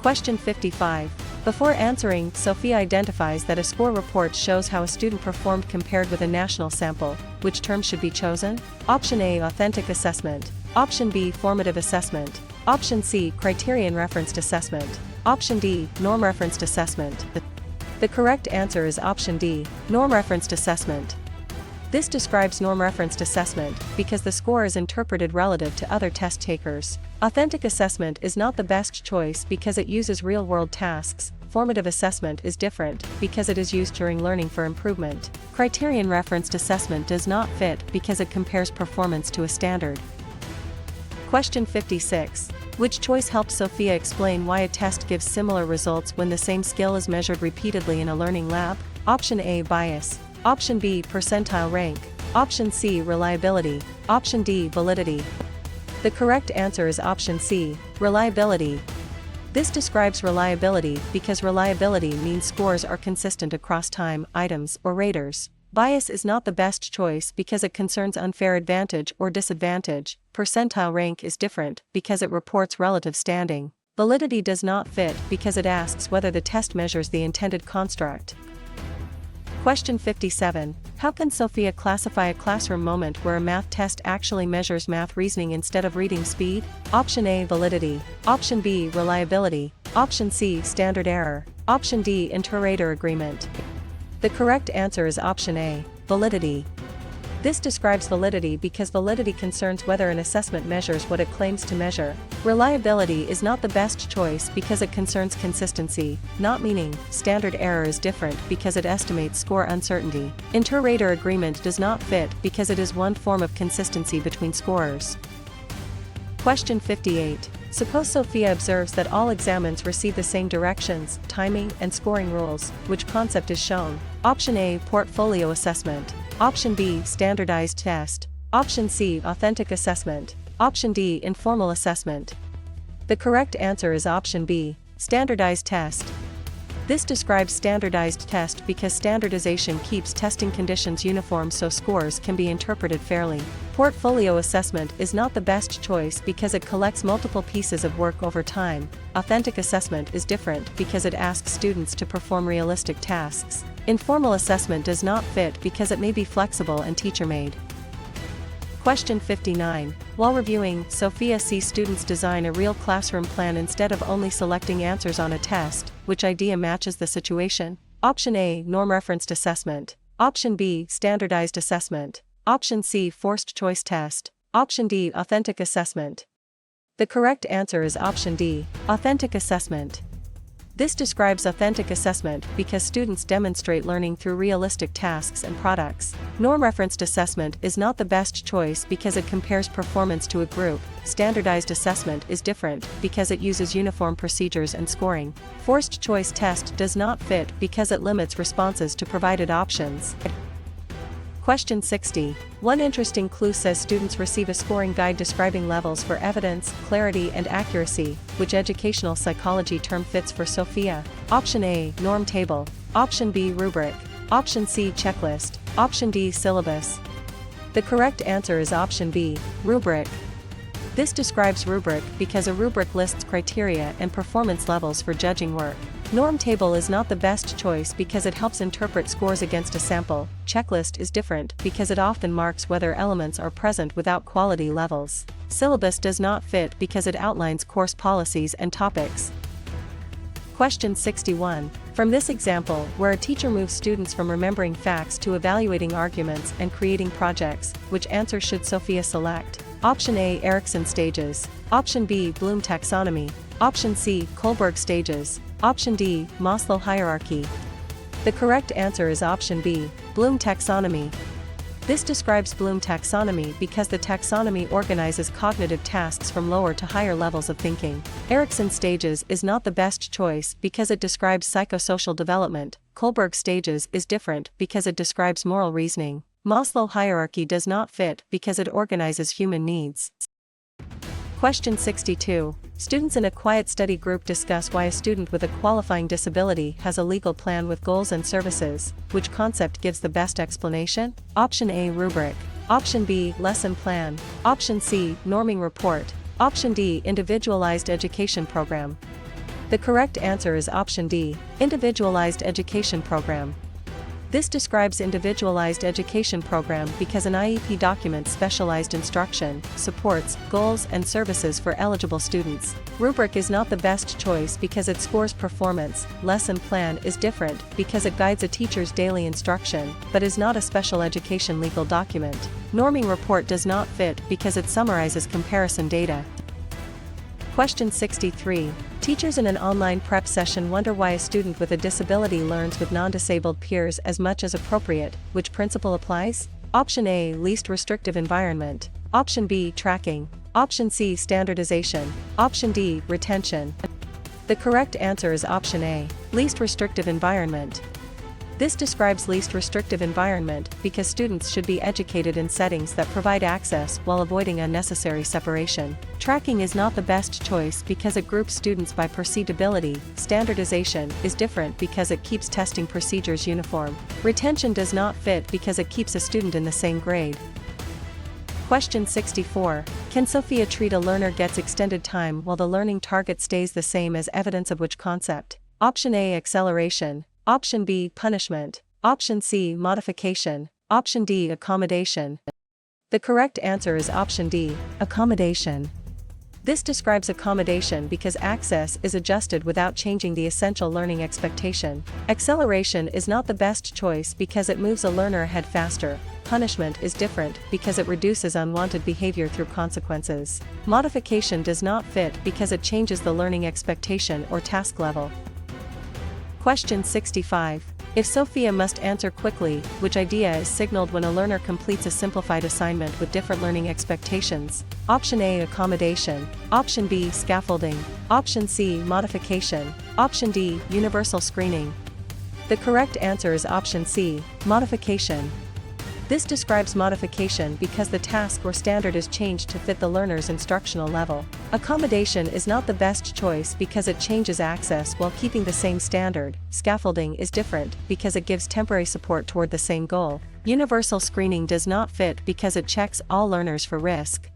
Question 55. Before answering, Sophia identifies that a score report shows how a student performed compared with a national sample. Which term should be chosen? Option A, authentic assessment. Option B, formative assessment. Option C, criterion-referenced assessment. Option D, norm-referenced assessment. The correct answer is option D, norm-referenced assessment. This describes norm-referenced assessment because the score is interpreted relative to other test takers. Authentic assessment is not the best choice because it uses real-world tasks. Formative assessment is different because it is used during learning for improvement. Criterion-referenced assessment does not fit because it compares performance to a standard. Question 56. Which choice helps Sophia explain why a test gives similar results when the same skill is measured repeatedly in a learning lab? Option A, bias. Option B, percentile rank. Option C, reliability. Option D, validity. The correct answer is option C, reliability. This describes reliability because reliability means scores are consistent across time, items, or raters. Bias is not the best choice because it concerns unfair advantage or disadvantage. Percentile rank is different because it reports relative standing. Validity does not fit because it asks whether the test measures the intended construct. Question 57. How can Sophia classify a classroom moment where a math test actually measures math reasoning instead of reading speed? Option A, validity. Option B, reliability. Option C, standard error. Option D, inter-rater agreement. The correct answer is option A, validity. This describes validity because validity concerns whether an assessment measures what it claims to measure. Reliability is not the best choice because it concerns consistency, not meaning. Standard error is different because it estimates score uncertainty. Inter-rater agreement does not fit because it is one form of consistency between scorers. Question 58. Suppose Sophia observes that all examines receive the same directions, timing, and scoring rules. Which concept is shown? Option A, portfolio assessment. Option B, standardized test. Option C, authentic assessment. Option D, informal assessment. The correct answer is option B, standardized test. This describes standardized test because standardization keeps testing conditions uniform so scores can be interpreted fairly. Portfolio assessment is not the best choice because it collects multiple pieces of work over time. Authentic assessment is different because it asks students to perform realistic tasks. Informal assessment does not fit because it may be flexible and teacher-made. Question 59. While reviewing, Sophia sees students design a real classroom plan instead of only selecting answers on a test. Which idea matches the situation? Option A, norm-referenced assessment. Option B, standardized assessment. Option C, forced choice test. Option D, authentic assessment. The correct answer is option D, authentic assessment. This describes authentic assessment because students demonstrate learning through realistic tasks and products. Norm-referenced assessment is not the best choice because it compares performance to a group. Standardized assessment is different because it uses uniform procedures and scoring. Forced choice test does not fit because it limits responses to provided options. Question 60. One interesting clue says students receive a scoring guide describing levels for evidence, clarity, and accuracy. Which educational psychology term fits for Sophia? Option A, norm table. Option B, rubric. Option C, checklist. Option D, syllabus. The correct answer is option B, rubric. This describes rubric because a rubric lists criteria and performance levels for judging work. Norm table is not the best choice because it helps interpret scores against a sample. Checklist is different because it often marks whether elements are present without quality levels. Syllabus does not fit because it outlines course policies and topics. Question 61. From this example, where a teacher moves students from remembering facts to evaluating arguments and creating projects, which answer should Sophia select? Option A, Erikson stages. Option B, Bloom taxonomy. Option C, Kohlberg stages. Option D, Maslow hierarchy. The correct answer is option B, Bloom taxonomy. This describes Bloom taxonomy because the taxonomy organizes cognitive tasks from lower to higher levels of thinking. Erikson stages is not the best choice because it describes psychosocial development. Kohlberg stages is different because it describes moral reasoning. Maslow hierarchy does not fit because it organizes human needs. Question 62. Students in a quiet study group discuss why a student with a qualifying disability has a legal plan with goals and services. Which concept gives the best explanation? Option A, rubric. Option B, lesson plan. Option C, norming report. Option D, individualized education program. The correct answer is option D, individualized education program. This describes individualized education program because an IEP documents specialized instruction, supports, goals, and services for eligible students. Rubric is not the best choice because it scores performance. Lesson plan is different because it guides a teacher's daily instruction, but is not a special education legal document. Norming report does not fit because it summarizes comparison data. Question 63. Teachers in an online prep session wonder why a student with a disability learns with non-disabled peers as much as appropriate. Which principle applies? Option A, least restrictive environment. Option B, tracking. Option C, standardization. Option D, retention. The correct answer is option A, least restrictive environment. This describes least restrictive environment because students should be educated in settings that provide access while avoiding unnecessary separation. Tracking is not the best choice because it groups students by perceived ability. Standardization is different because it keeps testing procedures uniform. Retention does not fit because it keeps a student in the same grade. Question 64. Can Sophia treat a learner gets extended time while the learning target stays the same as evidence of which concept? Option A, acceleration. Option B, punishment. Option C, modification. Option D, accommodation. The correct answer is option D, accommodation. This describes accommodation because access is adjusted without changing the essential learning expectation. Acceleration is not the best choice because it moves a learner ahead faster. Punishment is different because it reduces unwanted behavior through consequences. Modification does not fit because it changes the learning expectation or task level. Question 65. If Sophia must answer quickly, which idea is signaled when a learner completes a simplified assignment with different learning expectations? Option A, accommodation. Option B, scaffolding. Option C, modification. Option D, universal screening. The correct answer is option C, modification. This describes modification because the task or standard is changed to fit the learner's instructional level. Accommodation is not the best choice because it changes access while keeping the same standard. Scaffolding is different because it gives temporary support toward the same goal. Universal screening does not fit because it checks all learners for risk.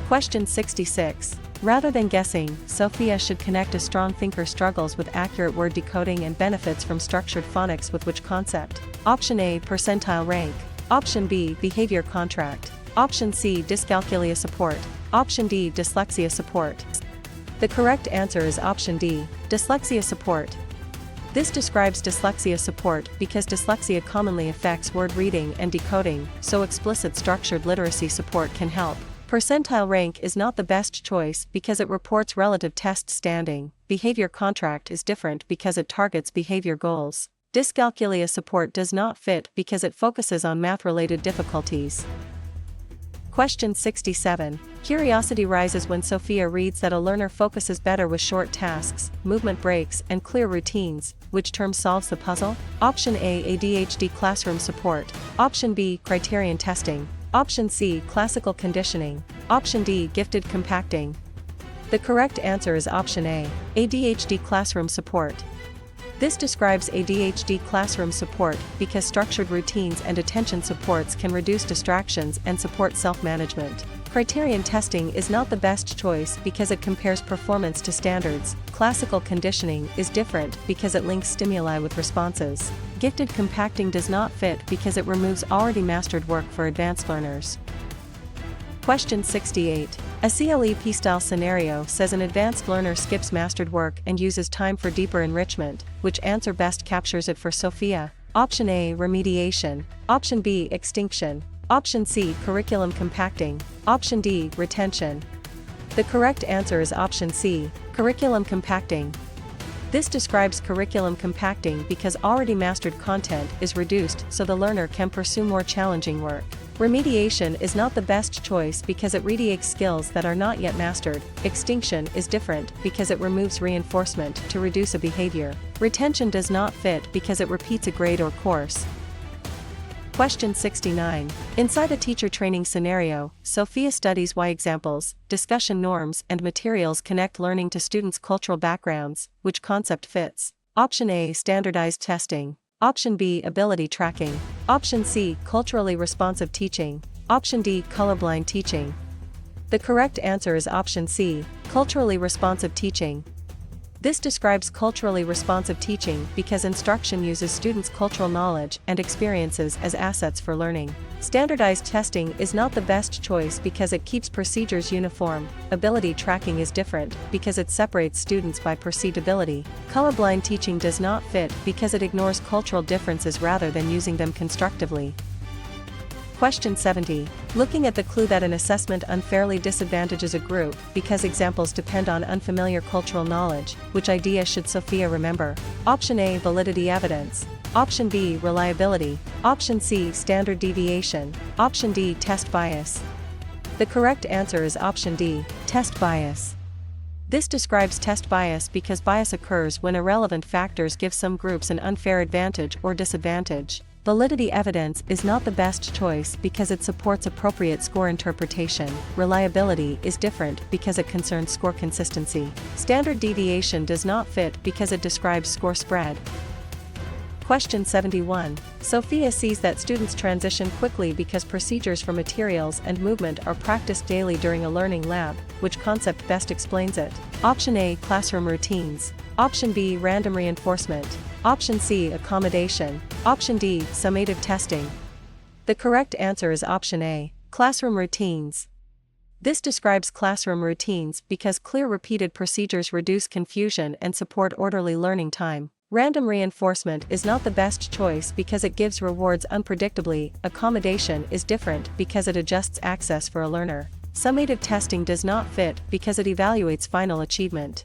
Question 66. Rather than guessing, Sophia should connect a strong thinker struggles with accurate word decoding and benefits from structured phonics with which concept? Option A, percentile rank. Option B, behavior contract. Option C, dyscalculia support. Option D, dyslexia support. The correct answer is option D, dyslexia support. This describes dyslexia support because dyslexia commonly affects word reading and decoding, so explicit structured literacy support can help. Percentile rank is not the best choice because it reports relative test standing. Behavior contract is different because it targets behavior goals. Dyscalculia support does not fit because it focuses on math-related difficulties. Question 67. Curiosity rises when Sophia reads that a learner focuses better with short tasks, movement breaks, and clear routines. Which term solves the puzzle? Option A, ADHD classroom support. Option B, criterion testing. Option C, classical conditioning. Option D, gifted compacting. The correct answer is option A, ADHD classroom support. This describes ADHD classroom support because structured routines and attention supports can reduce distractions and support self-management. Criterion testing is not the best choice because it compares performance to standards. Classical conditioning is different because it links stimuli with responses. Gifted compacting does not fit because it removes already mastered work for advanced learners. Question 68. A CLEP-style scenario says an advanced learner skips mastered work and uses time for deeper enrichment. Which answer best captures it for Sophia? Option A, remediation. Option B, extinction. Option C, curriculum compacting. Option D, retention. The correct answer is option C, curriculum compacting. This describes curriculum compacting because already mastered content is reduced so the learner can pursue more challenging work. Remediation is not the best choice because it remediates skills that are not yet mastered. Extinction is different because it removes reinforcement to reduce a behavior. Retention does not fit because it repeats a grade or course. Question 69. Inside a teacher training scenario, Sophia studies why examples, discussion norms, and materials connect learning to students' cultural backgrounds. Which concept fits? Option A, standardized testing. Option B, ability tracking. Option C, culturally responsive teaching. Option D, colorblind teaching. The correct answer is option C, culturally responsive teaching. This describes culturally responsive teaching because instruction uses students' cultural knowledge and experiences as assets for learning. Standardized testing is not the best choice because it keeps procedures uniform. Ability tracking is different because it separates students by perceived ability. Colorblind teaching does not fit because it ignores cultural differences rather than using them constructively. Question 70. Looking at the clue that an assessment unfairly disadvantages a group because examples depend on unfamiliar cultural knowledge, which idea should Sophia remember? Option A, validity evidence. Option B, reliability. Option C, standard deviation. Option D, test bias. The correct answer is option D, test bias. This describes test bias because bias occurs when irrelevant factors give some groups an unfair advantage or disadvantage. Validity evidence is not the best choice because it supports appropriate score interpretation. Reliability is different because it concerns score consistency. Standard deviation does not fit because it describes score spread. Question 71. Sophia sees that students transition quickly because procedures for materials and movement are practiced daily during a learning lab. Which concept best explains it? Option A, classroom routines. Option B, random reinforcement. Option C, accommodation. Option D, summative testing. The correct answer is option A, classroom routines. This describes classroom routines because clear repeated procedures reduce confusion and support orderly learning time. Random reinforcement is not the best choice because it gives rewards unpredictably. Accommodation is different because it adjusts access for a learner. Summative testing does not fit because it evaluates final achievement.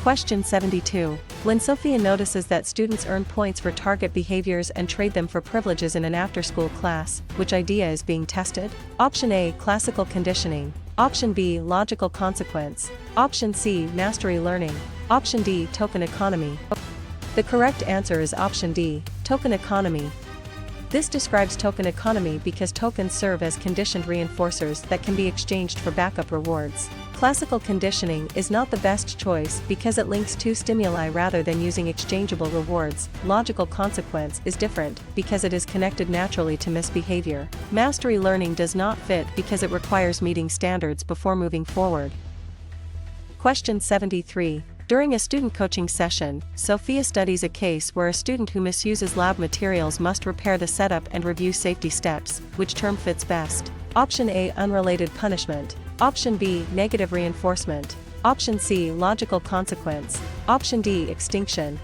Question 72. When Sophia notices that students earn points for target behaviors and trade them for privileges in an after-school class, which idea is being tested? Option A, classical conditioning. Option B, logical consequence. Option C, mastery learning. Option D, token economy. The correct answer is option D, token economy. This describes token economy because tokens serve as conditioned reinforcers that can be exchanged for backup rewards. Classical conditioning is not the best choice because it links two stimuli rather than using exchangeable rewards. Logical consequence is different because it is connected naturally to misbehavior. Mastery learning does not fit because it requires meeting standards before moving forward. Question 73. During a student coaching session, Sophia studies a case where a student who misuses lab materials must repair the setup and review safety steps. Which term fits best? Option A, unrelated punishment. Option B, negative reinforcement. Option C, logical consequence. Option D, extinction.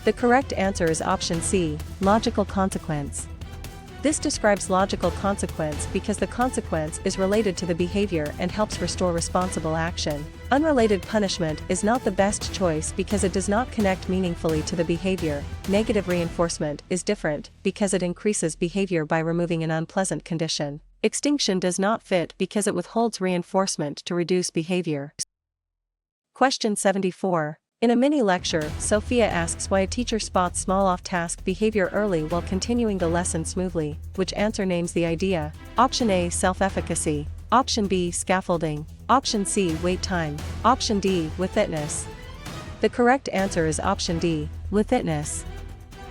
The correct answer is option C, logical consequence. This describes logical consequence because the consequence is related to the behavior and helps restore responsible action. Unrelated punishment is not the best choice because it does not connect meaningfully to the behavior. Negative reinforcement is different because it increases behavior by removing an unpleasant condition. Extinction does not fit because it withholds reinforcement to reduce behavior. Question 74. In a mini-lecture, Sophia asks why a teacher spots small off-task behavior early while continuing the lesson smoothly. Which answer names the idea? Option A, self-efficacy. Option B, scaffolding. Option C, wait time. Option D, withitness. The correct answer is option D, withitness.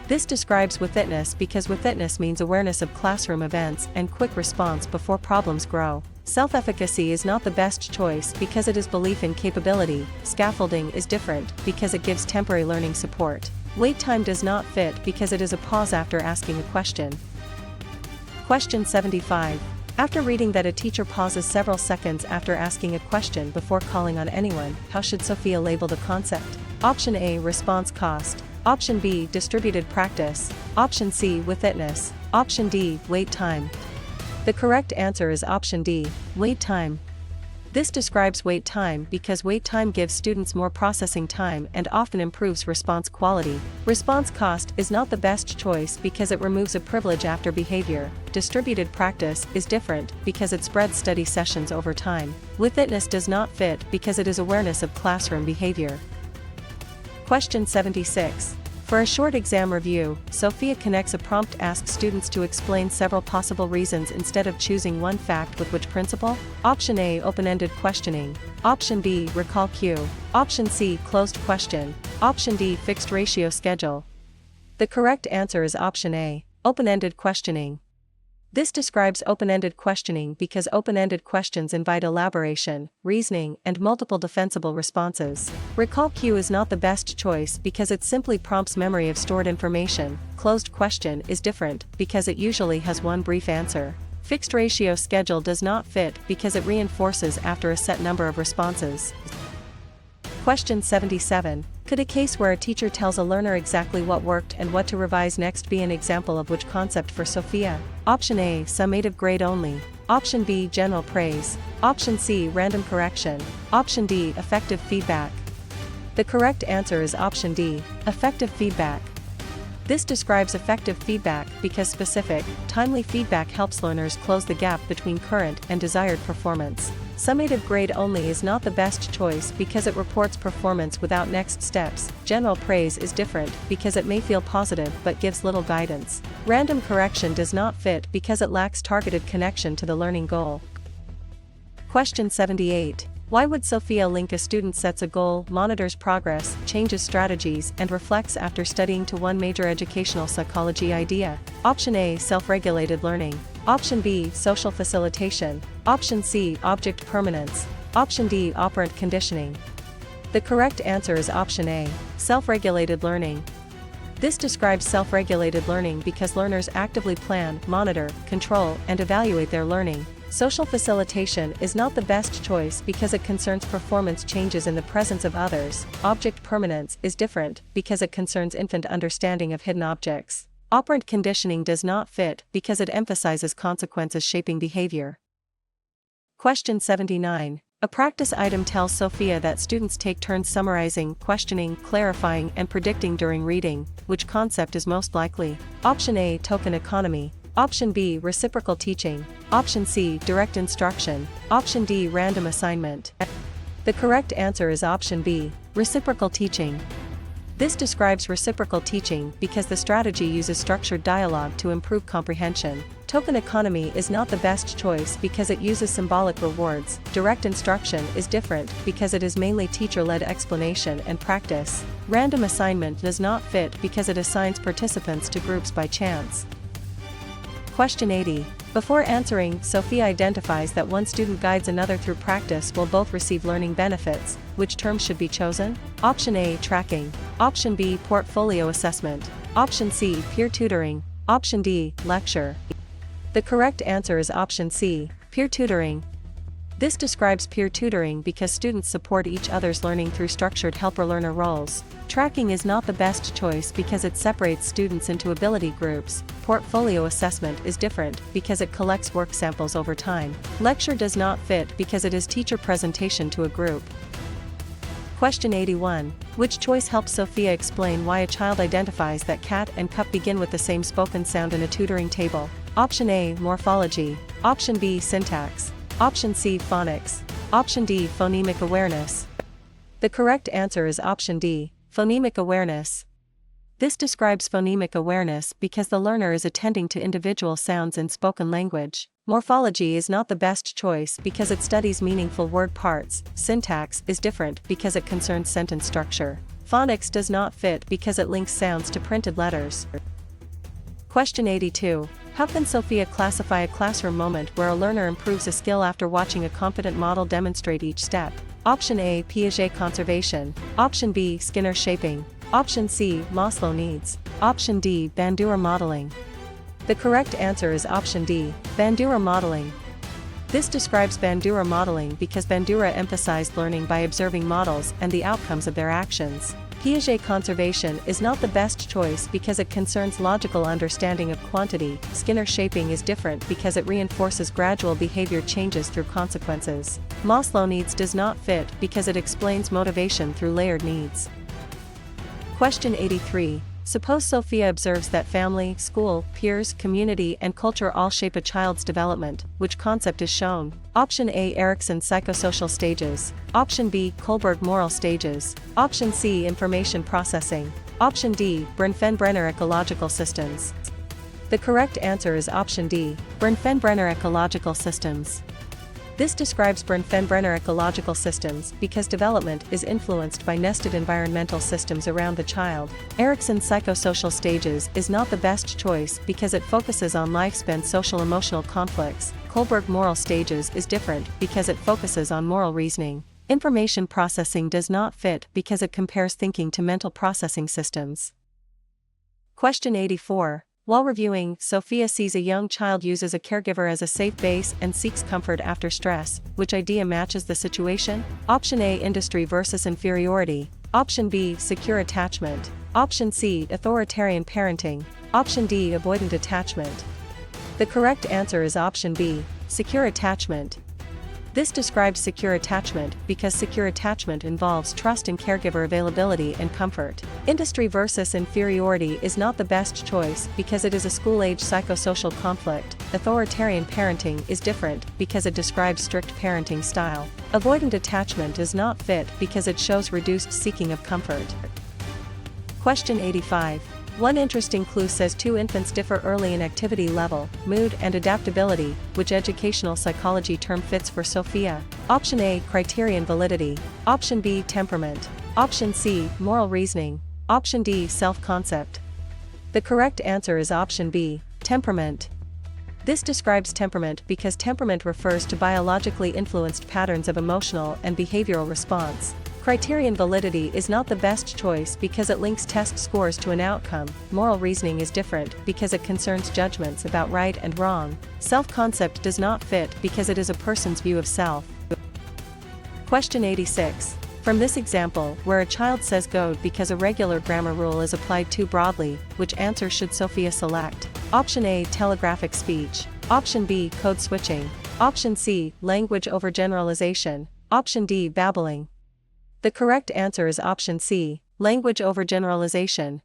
This describes withitness because withitness means awareness of classroom events and quick response before problems grow. Self-efficacy is not the best choice because it is belief in capability. Scaffolding is different because it gives temporary learning support. Wait time does not fit because it is a pause after asking a question. Question 75. After reading that a teacher pauses several seconds after asking a question before calling on anyone, how should Sophia label the concept? Option A, response cost. Option B, distributed practice. Option C, withitness. Option D, wait time. The correct answer is option D, wait time. This describes wait time because wait time gives students more processing time and often improves response quality. Response cost is not the best choice because it removes a privilege after behavior. Distributed practice is different because it spreads study sessions over time. Withitness does not fit because it is awareness of classroom behavior. Question 76. For a short exam review, Sophia connects a prompt asks students to explain several possible reasons instead of choosing one fact with which principle? Option A, open-ended questioning. Option B, recall cue. Option C, closed question. Option D, fixed ratio schedule. The correct answer is option A, open-ended questioning. This describes open-ended questioning because open-ended questions invite elaboration, reasoning, and multiple defensible responses. Recall cue is not the best choice because it simply prompts memory of stored information. Closed question is different because it usually has one brief answer. Fixed ratio schedule does not fit because it reinforces after a set number of responses. Question 77. Could a case where a teacher tells a learner exactly what worked and what to revise next be an example of which concept for Sophia? Option A, summative grade only. Option B, general praise. Option C, random correction. Option D, effective feedback. The correct answer is option D, effective feedback. This describes effective feedback because specific, timely feedback helps learners close the gap between current and desired performance. Summative grade only is not the best choice because it reports performance without next steps. General praise is different because it may feel positive but gives little guidance. Random correction does not fit because it lacks targeted connection to the learning goal. Question 78. Why would Sophia link a student sets a goal, monitors progress, changes strategies, and reflects after studying to one major educational psychology idea? Option A, self-regulated learning. Option B, social facilitation. Option C, object permanence. Option D, operant conditioning. The correct answer is option A, self-regulated learning. This describes self-regulated learning because learners actively plan, monitor, control, and evaluate their learning. Social facilitation is not the best choice because it concerns performance changes in the presence of others. Object permanence is different because it concerns infant understanding of hidden objects. Operant conditioning does not fit because it emphasizes consequences shaping behavior. Question 79. A practice item tells Sophia that students take turns summarizing, questioning, clarifying, and predicting during reading. Which concept is most likely? Option A, token economy. Option B, reciprocal teaching. Option C, direct instruction. Option D, random assignment. The correct answer is option B, reciprocal teaching. This describes reciprocal teaching because the strategy uses structured dialogue to improve comprehension. Token economy is not the best choice because it uses symbolic rewards. Direct instruction is different because it is mainly teacher-led explanation and practice. Random assignment does not fit because it assigns participants to groups by chance. Question 80. Before answering, Sophia identifies that one student guides another through practice will both receive learning benefits. Which term should be chosen? Option A, tracking. Option B, portfolio assessment. Option C, peer tutoring. Option D, lecture. The correct answer is option C, peer tutoring. This describes peer tutoring because students support each other's learning through structured helper-learner roles. Tracking is not the best choice because it separates students into ability groups. Portfolio assessment is different because it collects work samples over time. Lecture does not fit because it is teacher presentation to a group. Question 81. Which choice helps Sophia explain why a child identifies that cat and cup begin with the same spoken sound in a tutoring table? Option A, morphology. Option B, syntax. Option C, phonics. Option D, phonemic awareness. The correct answer is option D, phonemic awareness. This describes phonemic awareness because the learner is attending to individual sounds in spoken language. Morphology is not the best choice because it studies meaningful word parts. Syntax is different because it concerns sentence structure. Phonics does not fit because it links sounds to printed letters. Question 82. How can Sophia classify a classroom moment where a learner improves a skill after watching a competent model demonstrate each step? Option A, Piaget conservation. Option B, Skinner shaping. Option C, Maslow needs. Option D, Bandura modeling. The correct answer is option D, Bandura modeling. This describes Bandura modeling because Bandura emphasized learning by observing models and the outcomes of their actions. Piaget conservation is not the best choice because it concerns logical understanding of quantity. Skinner shaping is different because it reinforces gradual behavior changes through consequences. Maslow needs does not fit because it explains motivation through layered needs. Question 83. Suppose Sophia observes that family, school, peers, community, and culture all shape a child's development. Which concept is shown? Option A, Erikson psychosocial stages. Option B, Kohlberg moral stages. Option C, information processing. Option D, Brinfenbrenner ecological systems. The correct answer is option D, Brinfenbrenner ecological systems. This describes Brinfenbrenner ecological systems because development is influenced by nested environmental systems around the child. Erikson psychosocial stages is not the best choice because it focuses on lifespan social-emotional conflicts. Kohlberg moral stages is different because it focuses on moral reasoning. Information processing does not fit because it compares thinking to mental processing systems. Question 84. While reviewing, Sophia sees a young child uses a caregiver as a safe base and seeks comfort after stress. Which idea matches the situation? Option A, industry versus inferiority. Option B, secure attachment. Option C, authoritarian parenting. Option D, avoidant attachment. The correct answer is option B, secure attachment. This describes secure attachment because secure attachment involves trust in caregiver availability and comfort. Industry versus inferiority is not the best choice because it is a school-age psychosocial conflict. Authoritarian parenting is different because it describes strict parenting style. Avoidant attachment is not fit because it shows reduced seeking of comfort. Question 85. One interesting clue says two infants differ early in activity level, mood, and adaptability. Which educational psychology term fits for Sophia? Option A, criterion validity. Option B, temperament. Option C, moral reasoning. Option D, self-concept. The correct answer is option B, temperament. This describes temperament because temperament refers to biologically influenced patterns of emotional and behavioral response. Criterion validity is not the best choice because it links test scores to an outcome. Moral reasoning is different because it concerns judgments about right and wrong. Self-concept does not fit because it is a person's view of self. Question 86. From this example, where a child says go because a regular grammar rule is applied too broadly, which answer should Sophia select? Option A, telegraphic speech. Option B, code switching. Option C, language overgeneralization. Option D, babbling. The correct answer is option C, language overgeneralization.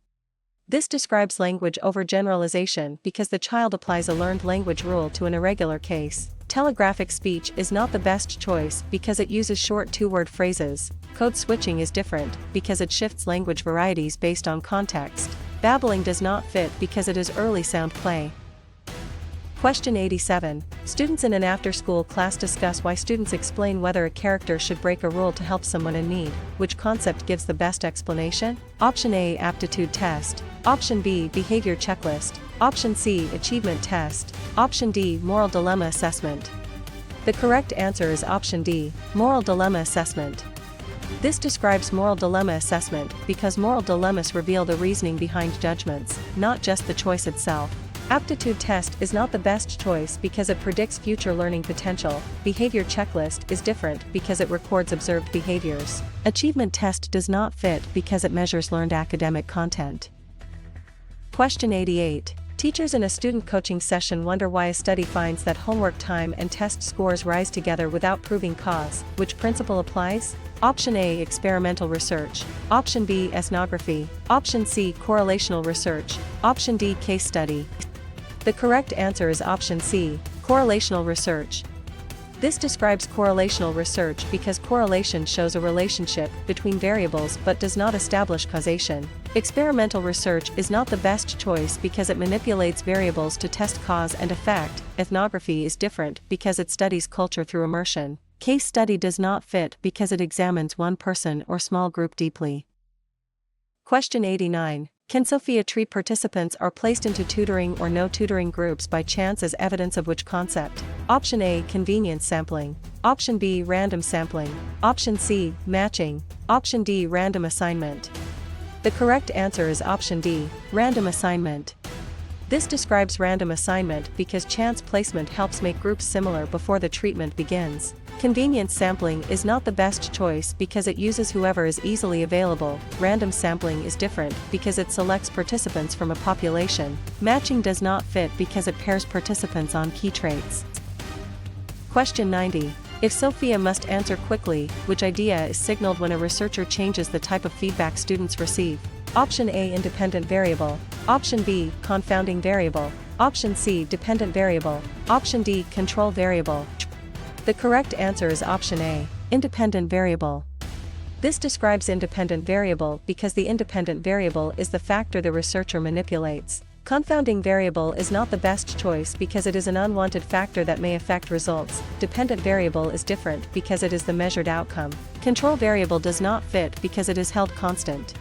This describes language overgeneralization because the child applies a learned language rule to an irregular case. Telegraphic speech is not the best choice because it uses short two-word phrases. Code switching is different because it shifts language varieties based on context. Babbling does not fit because it is early sound play. Question 87. Students in an after-school class discuss why students explain whether a character should break a rule to help someone in need. Which concept gives the best explanation? Option A, aptitude test. Option B, behavior checklist. Option C, achievement test. Option D, moral dilemma assessment. The correct answer is option D, moral dilemma assessment. This describes moral dilemma assessment because moral dilemmas reveal the reasoning behind judgments, not just the choice itself. Aptitude test is not the best choice because it predicts future learning potential. Behavior checklist is different because it records observed behaviors. Achievement test does not fit because it measures learned academic content. Question 88. Teachers in a student coaching session wonder why a study finds that homework time and test scores rise together without proving cause. Which principle applies? Option A, experimental research. Option B, ethnography. Option C, correlational research. Option D, case study. The correct answer is option C, correlational research. This describes correlational research because correlation shows a relationship between variables but does not establish causation. Experimental research is not the best choice because it manipulates variables to test cause and effect. Ethnography is different because it studies culture through immersion. Case study does not fit because it examines one person or small group deeply. Question 89. Can Sophia treat participants are placed into tutoring or no tutoring groups by chance as evidence of which concept? Option A, convenience sampling. Option B, random sampling. Option C, matching. Option D, random assignment. The correct answer is option D, random assignment. This describes random assignment because chance placement helps make groups similar before the treatment begins. Convenience sampling is not the best choice because it uses whoever is easily available. Random sampling is different because it selects participants from a population. Matching does not fit because it pairs participants on key traits. Question 90. If Sophia must answer quickly, which idea is signaled when a researcher changes the type of feedback students receive? Option A, independent variable. Option B, confounding variable. Option C, dependent variable. Option D, control variable. The correct answer is option A, independent variable. This describes independent variable because the independent variable is the factor the researcher manipulates. Confounding variable is not the best choice because it is an unwanted factor that may affect results. Dependent variable is different because it is the measured outcome. Control variable does not fit because it is held constant.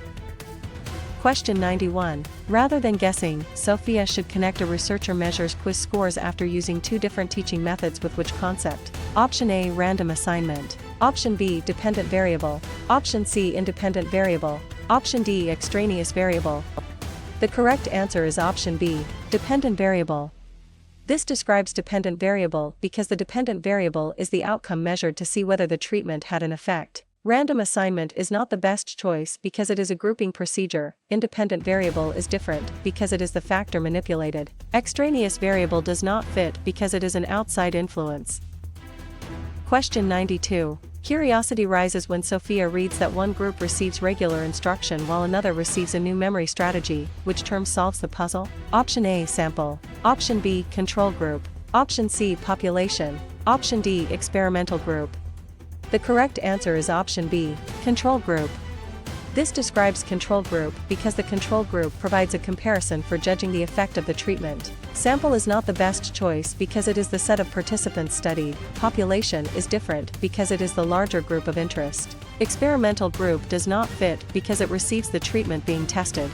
Question 91. Rather than guessing, Sophia should connect a researcher measures quiz scores after using two different teaching methods with which concept? Option A, random assignment. Option B, dependent variable. Option C, independent variable. Option D, extraneous variable. The correct answer is option B, dependent variable. This describes dependent variable because the dependent variable is the outcome measured to see whether the treatment had an effect. Random assignment is not the best choice because it is a grouping procedure. Independent variable is different because it is the factor manipulated. Extraneous variable does not fit because it is an outside influence. Question 92. Curiosity rises when Sophia reads that one group receives regular instruction while another receives a new memory strategy. Which term solves the puzzle? Option A, sample. Option B, control group. Option C, population. Option D, experimental group. The correct answer is option B, control group. This describes control group because the control group provides a comparison for judging the effect of the treatment. Sample is not the best choice because it is the set of participants studied. Population is different because it is the larger group of interest. Experimental group does not fit because it receives the treatment being tested.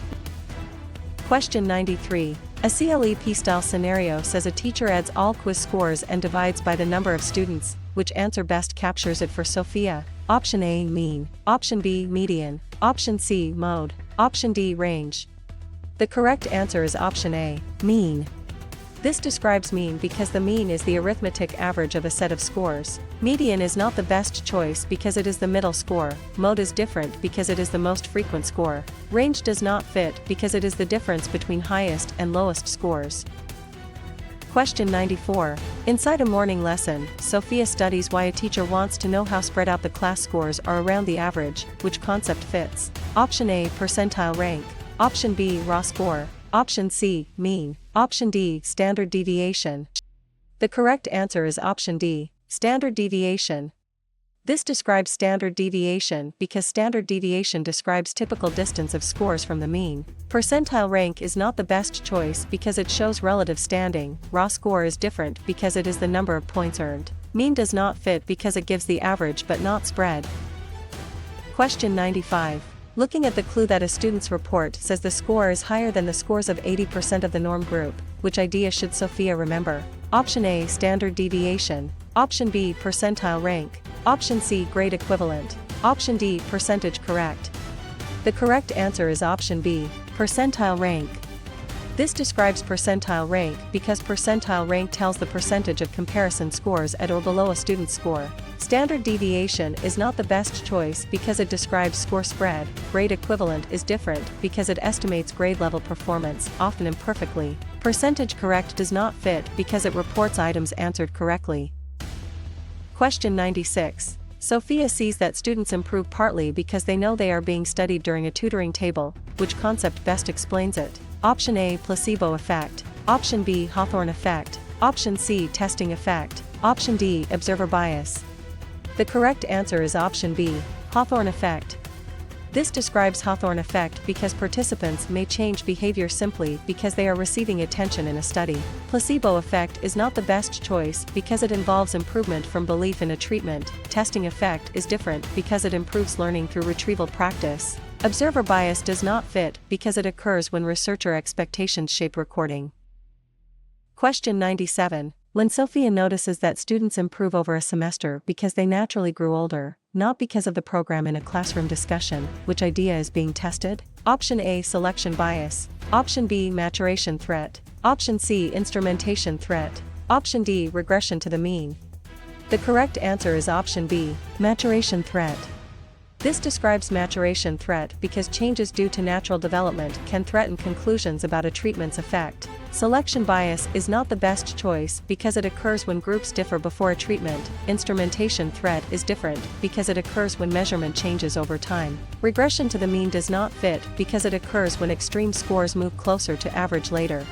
Question 93. A CLEP-style scenario says a teacher adds all quiz scores and divides by the number of students. Which answer best captures it for Sophia? Option A, mean. Option B, median. Option C, mode. Option D, range. The correct answer is option A, mean. This describes mean because the mean is the arithmetic average of a set of scores. Median is not the best choice because it is the middle score. Mode is different because it is the most frequent score. Range does not fit because it is the difference between highest and lowest scores. Question 94. Inside a morning lesson, Sophia studies why a teacher wants to know how spread out the class scores are around the average. Which concept fits? Option A, percentile rank. Option B, raw score. Option C, mean. Option D, standard deviation. The correct answer is option D, standard deviation. This describes standard deviation because standard deviation describes typical distance of scores from the mean. Percentile rank is not the best choice because it shows relative standing. Raw score is different because it is the number of points earned. Mean does not fit because it gives the average but not spread. Question 95. Looking at the clue that a student's report says the score is higher than the scores of 80% of the norm group, which idea should Sophia remember? Option A, standard deviation. Option B, percentile rank. Option C, grade equivalent. Option D, percentage correct. The correct answer is option B, percentile rank. This describes percentile rank because percentile rank tells the percentage of comparison scores at or below a student's score. Standard deviation is not the best choice because it describes score spread. Grade equivalent is different because it estimates grade level performance, often imperfectly. Percentage correct does not fit because it reports items answered correctly. Question 96. Sophia sees that students improve partly because they know they are being studied during a tutoring table. Which concept best explains it? Option A, placebo effect. Option B, Hawthorne effect. Option C, testing effect. Option D, observer bias. The correct answer is option B, Hawthorne effect. This describes Hawthorne effect because participants may change behavior simply because they are receiving attention in a study. Placebo effect is not the best choice because it involves improvement from belief in a treatment. Testing effect is different because it improves learning through retrieval practice. Observer bias does not fit because it occurs when researcher expectations shape recording. Question 97. When Sophia notices that students improve over a semester because they naturally grew older, not because of the program in a classroom discussion, which idea is being tested? Option A, selection bias. Option B, maturation threat. Option C, instrumentation threat. Option D, regression to the mean. The correct answer is option B, maturation threat. This describes maturation threat because changes due to natural development can threaten conclusions about a treatment's effect. Selection bias is not the best choice because it occurs when groups differ before a treatment. Instrumentation threat is different because it occurs when measurement changes over time. Regression to the mean does not fit because it occurs when extreme scores move closer to average later.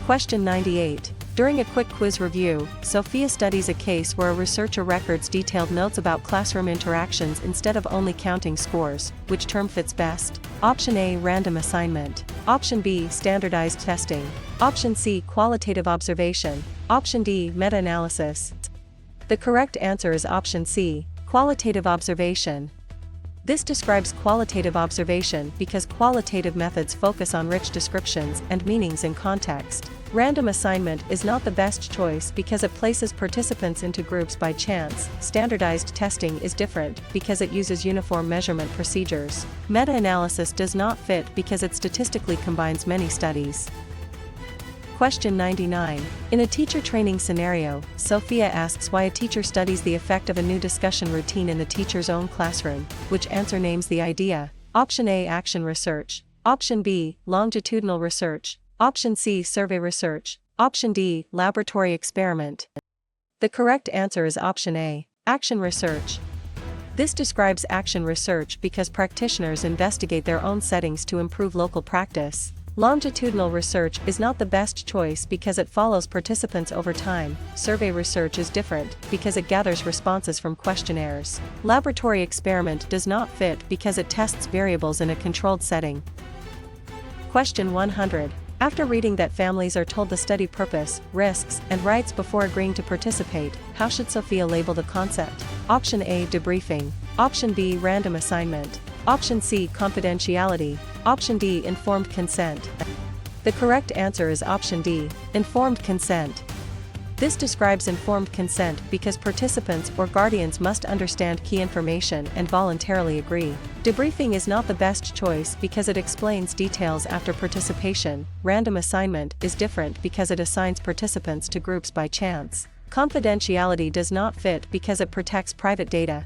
Question 98. During a quick quiz review, Sophia studies a case where a researcher records detailed notes about classroom interactions instead of only counting scores. Which term fits best? Option A, random assignment. Option B, standardized testing. Option C, qualitative observation. Option D, meta-analysis. The correct answer is option C, qualitative observation. This describes qualitative observation because qualitative methods focus on rich descriptions and meanings in context. Random assignment is not the best choice because it places participants into groups by chance. Standardized testing is different because it uses uniform measurement procedures. Meta-analysis does not fit because it statistically combines many studies. Question 99. In a teacher training scenario, Sophia asks why a teacher studies the effect of a new discussion routine in the teacher's own classroom. Which answer names the idea? Option A, action research. Option B, longitudinal research. Option C, survey research. Option D, laboratory experiment. The correct answer is option A, action research. This describes action research because practitioners investigate their own settings to improve local practice. Longitudinal research is not the best choice because it follows participants over time. Survey research is different because it gathers responses from questionnaires. Laboratory experiment does not fit because it tests variables in a controlled setting. Question 100. After reading that families are told the study purpose, risks, and rights before agreeing to participate, how should Sophia label the concept? Option A, debriefing. Option B, random assignment. Option C, confidentiality. Option D, informed consent. The correct answer is option D, informed consent. This describes informed consent because participants or guardians must understand key information and voluntarily agree. Debriefing is not the best choice because it explains details after participation. Random assignment is different because it assigns participants to groups by chance. Confidentiality does not fit because it protects private data.